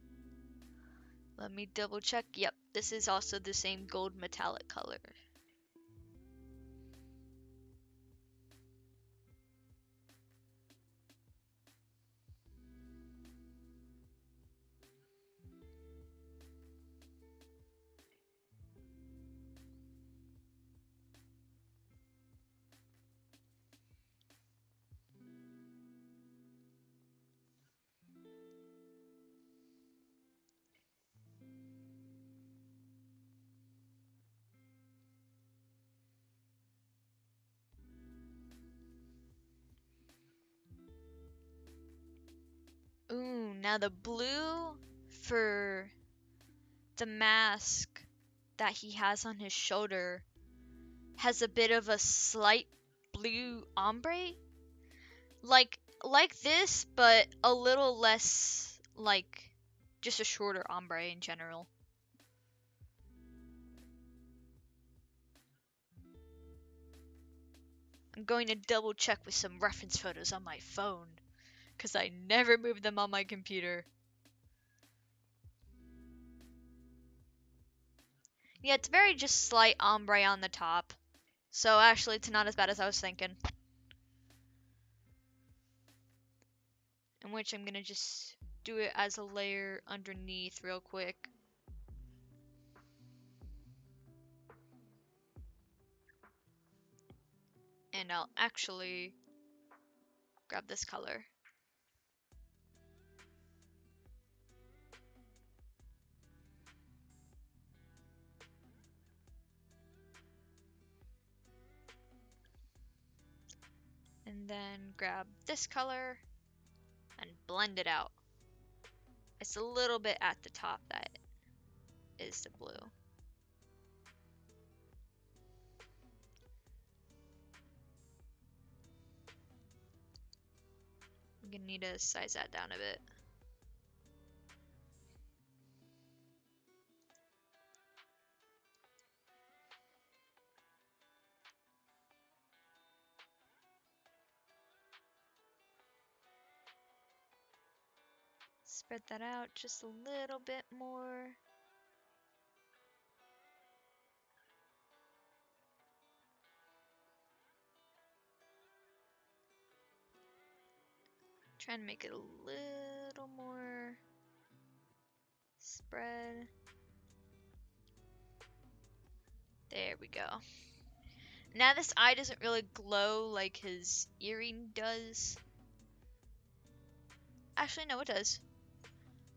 let me double check. Yep, this is also the same gold metallic color. Ooh, now the blue for the mask that he has on his shoulder has a bit of a slight blue ombre. Like this, but a little less like just a shorter ombre in general. I'm going to double check with some reference photos on my phone because I never move them on my computer. Yeah, it's very just slight ombre on the top. So actually, it's not as bad as I was thinking. In which I'm gonna just do it as a layer underneath real quick. And I'll actually grab this color. then grab this color and blend it out. It's a little bit at the top that is the blue. I'm gonna need to size that down a bit. Spread that out just a little bit more. Trying to make it a little more spread. There we go. Now this eye doesn't really glow like his earring does. Actually, no, it does.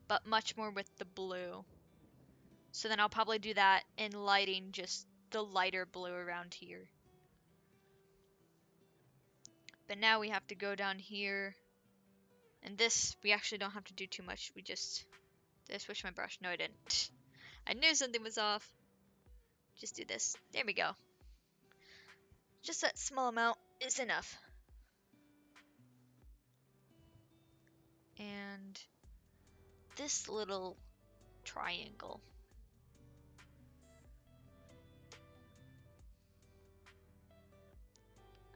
But much more with the blue. So then I'll probably do that in lighting, just the lighter blue around here. But now we have to go down here. And this, we actually don't have to do too much. We just... Did I switch my brush? No, I didn't. I knew something was off. Just do this. There we go. Just that small amount is enough. And this little triangle.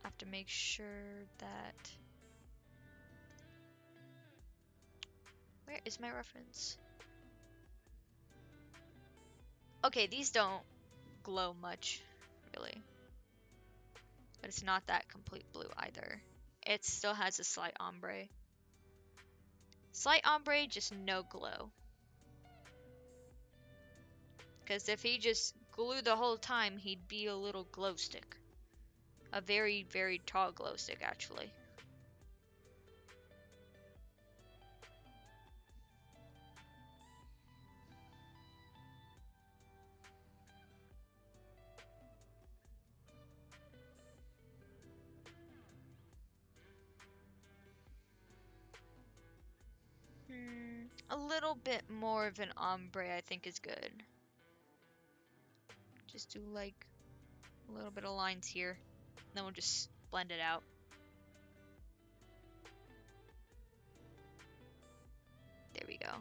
I have to make sure that... Where is my reference? Okay, these don't glow much, really. But it's not that complete blue either. It still has a slight ombre. Slight ombre, just no glow. Because if he just glued the whole time, he'd be a little glow stick. A very, very tall glow stick, actually. A little bit more of an ombre, I think, is good. Just do like a little bit of lines here. Then we'll just blend it out. There we go.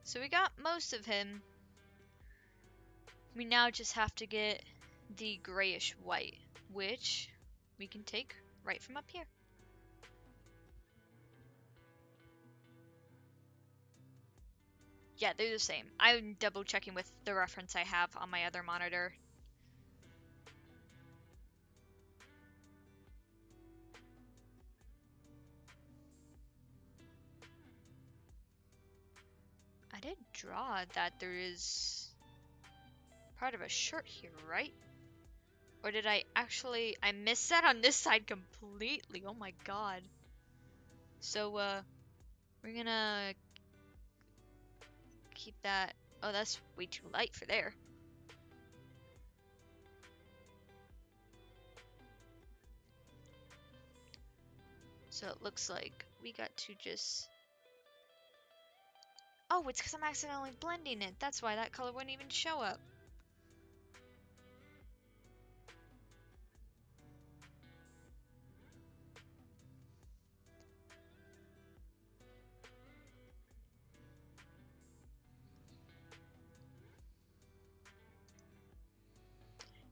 So we got most of him. We now just have to get the grayish white, which we can take right from up here. Yeah, they're the same. I'm double checking with the reference I have on my other monitor. I did draw that there is part of a shirt here, right? Or did I actually... I missed that on this side completely. Oh my god. So, we're gonna keep that... Oh, that's way too light for there. So it looks like we got to just... Oh, it's because I'm accidentally blending it. That's why that color wouldn't even show up.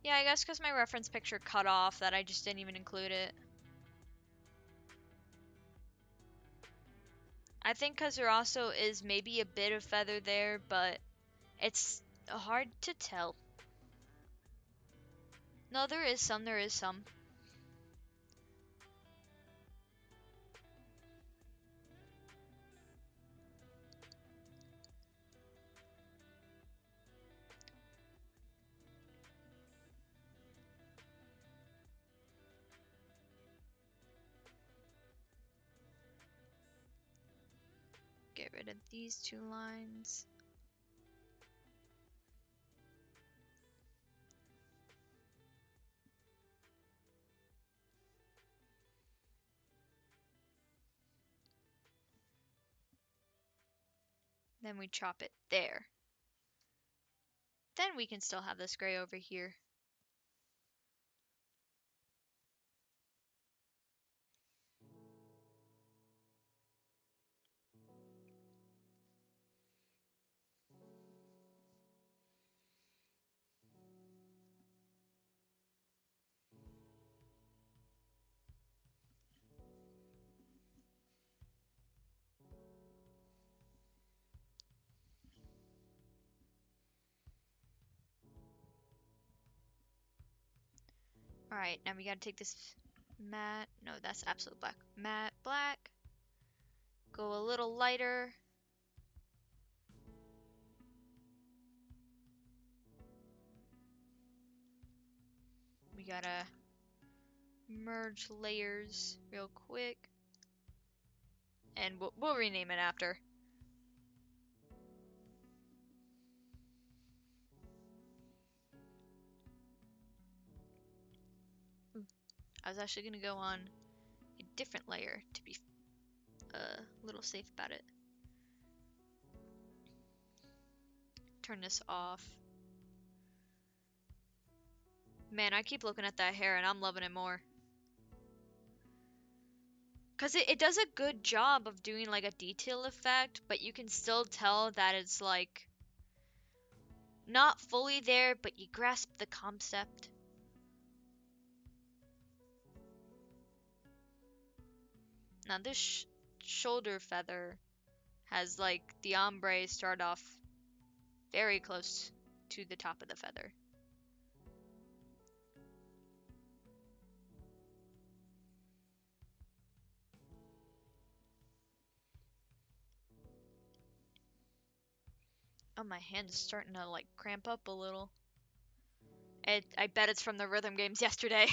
Yeah, I guess because my reference picture cut off that I just didn't even include it. I think because there also is maybe a bit of feather there, but it's hard to tell. No, there is some, there is some. Get rid of these two lines. Then we chop it there. Then we can still have this gray over here. Alright, now we gotta take this matte, no, that's absolute black. Matte black. Go a little lighter. We gotta merge layers real quick. And we'll rename it after. Ooh, I was actually gonna go on a different layer to be a little safe about it. Turn this off. Man, I keep looking at that hair and I'm loving it more. Because it does a good job of doing like a detail effect, but you can still tell that it's like not fully there, but you grasp the concept. Now this shoulder feather has like the ombre start off very close to the top of the feather. Oh, my hand is starting to like cramp up a little. I bet it's from the rhythm games yesterday.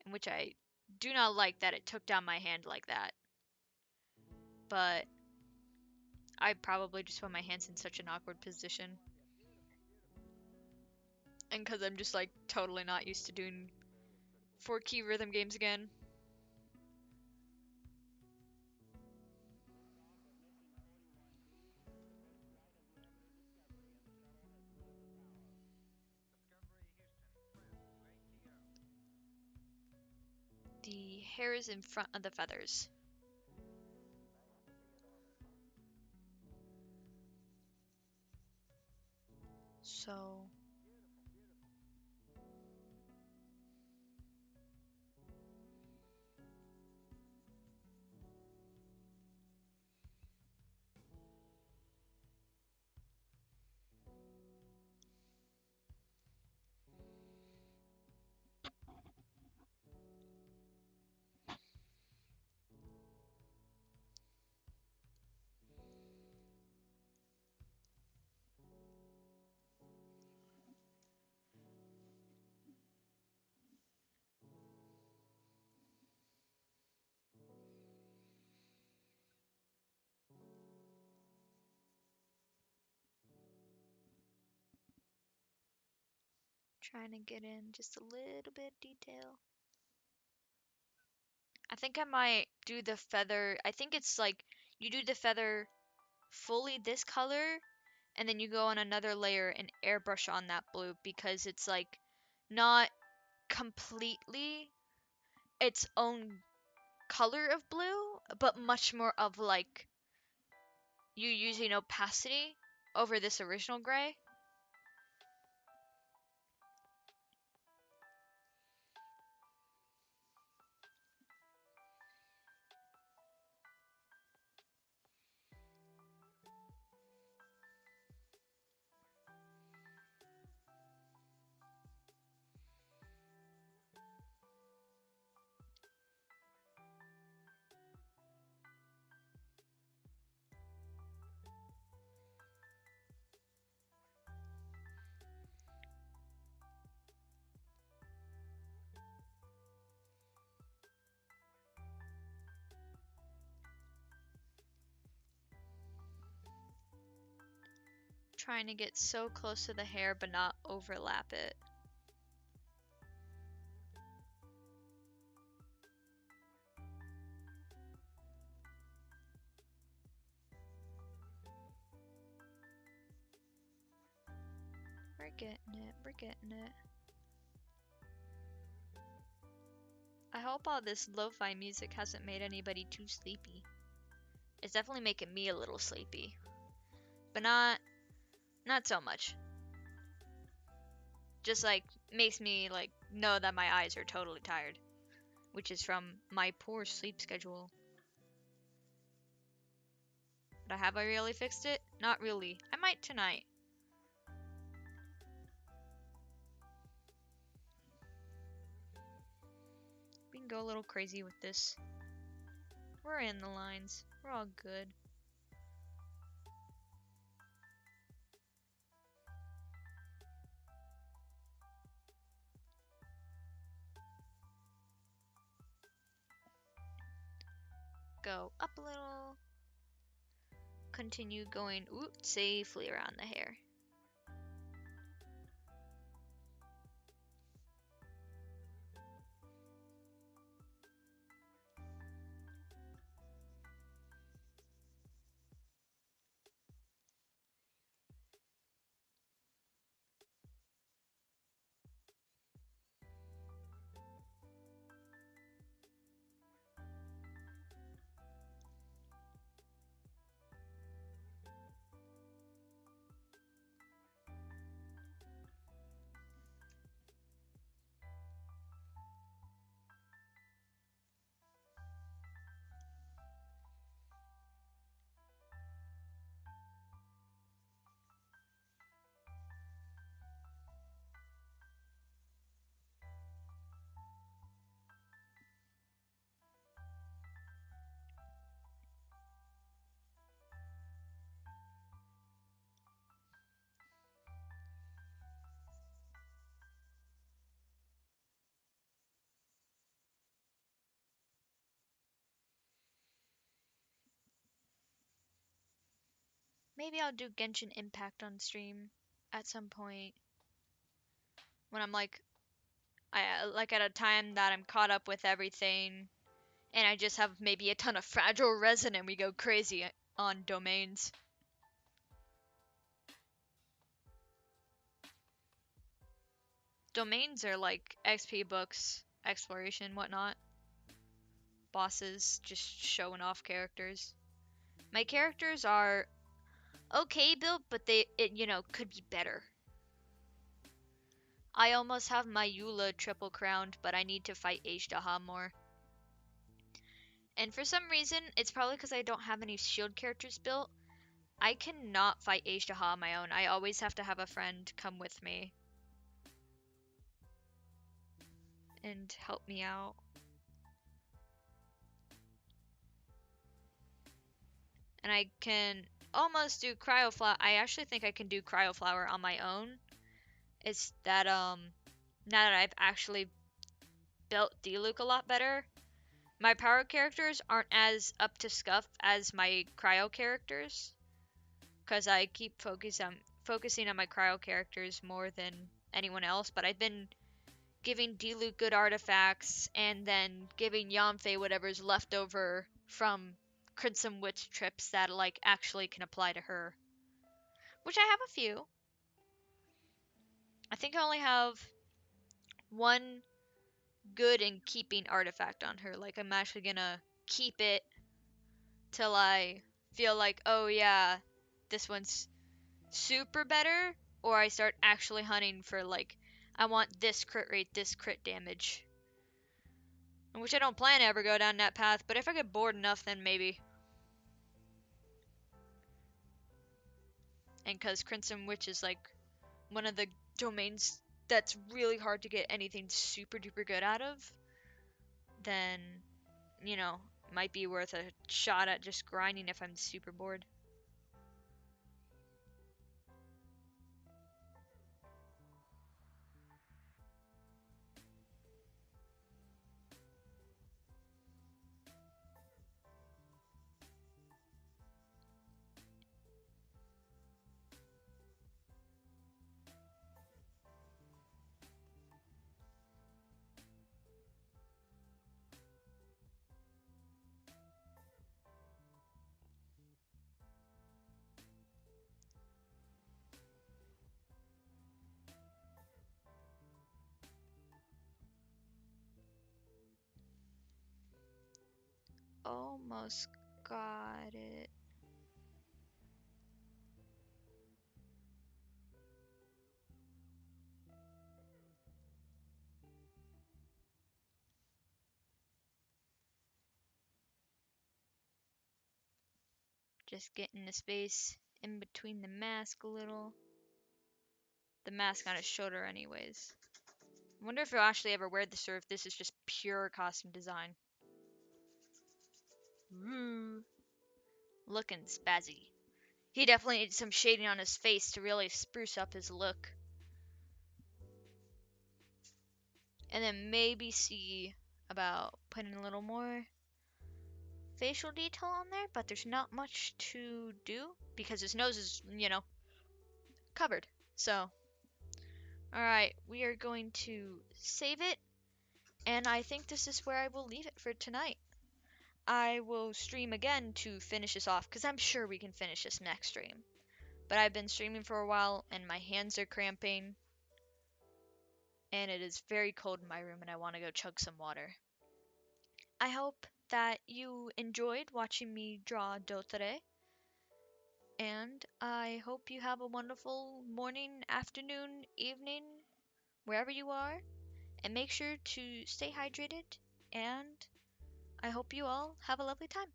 In which I do not like that it took down my hand like that. But I probably just put my hands in such an awkward position. And because I'm just like totally not used to doing 4-key rhythm games again. The hair is in front of the feathers. So trying to get in just a little bit of detail. I think I might do the feather. I think it's like you do the feather fully this color and then you go on another layer and airbrush on that blue because it's like not completely its own color of blue, but much more of like you using opacity over this original gray. Trying to get so close to the hair but not overlap it. getting it. We're getting it. I hope all this lo-fi music hasn't made anybody too sleepy. It's definitely making me a little sleepy. But not so much. Just like makes me like know that my eyes are totally tired, which is from my poor sleep schedule. But have I really fixed it? Not really. I might tonight. We can go a little crazy with this. We're in the lines. We're all good. Go up a little. Continue going safely around the hair. Maybe I'll do Genshin Impact on stream at some point when I'm like like at a time that I'm caught up with everything and I just have maybe a ton of fragile resin and we go crazy on domains. Domains are like XP books, exploration, whatnot. Bosses, just showing off characters. My characters are okay built, but could be better. I almost have my Eula triple crowned, but I need to fight Ashtaha more. And for some reason, it's probably because I don't have any shield characters built. I cannot fight Ashtaha on my own. I always have to have a friend come with me and help me out. And I can almost do Cryoflower. I actually think I can do Cryoflower on my own. It's that now that I've actually built Diluc a lot better, my power characters aren't as up to scuff as my cryo characters, because I keep focusing on my cryo characters more than anyone else. But I've been giving Diluc good artifacts and then giving Yamfe whatever's left over from Crimson Witch trips that like actually can apply to her, which I have a few. I think I only have one good and keeping artifact on her. Like I'm actually gonna keep it till I feel like, oh yeah, this one's super better, or I start actually hunting for like, I want this crit rate, this crit damage. Which I don't plan to ever go down that path, but if I get bored enough, then maybe. And because Crimson Witch is like one of the domains that's really hard to get anything super duper good out of, then, might be worth a shot at just grinding if I'm super bored. almost got it. Just getting the space in between the mask a little. The mask on his shoulder anyways. I wonder if he'll actually ever wear this or if this is just pure costume design. Woo. Looking spazzy. He definitely needs some shading on his face to really spruce up his look. And then maybe see about putting a little more facial detail on there, but there's not much to do because his nose is, covered. So, alright, we are going to save it, and I think this is where I will leave it for tonight. I will stream again to finish this off because I'm sure we can finish this next stream. But I've been streaming for a while and my hands are cramping, and it is very cold in my room and I want to go chug some water. I hope that you enjoyed watching me draw Dottore, and I hope you have a wonderful morning, afternoon, evening, wherever you are, and make sure to stay hydrated, and I hope you all have a lovely time.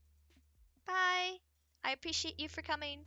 Bye! I appreciate you for coming.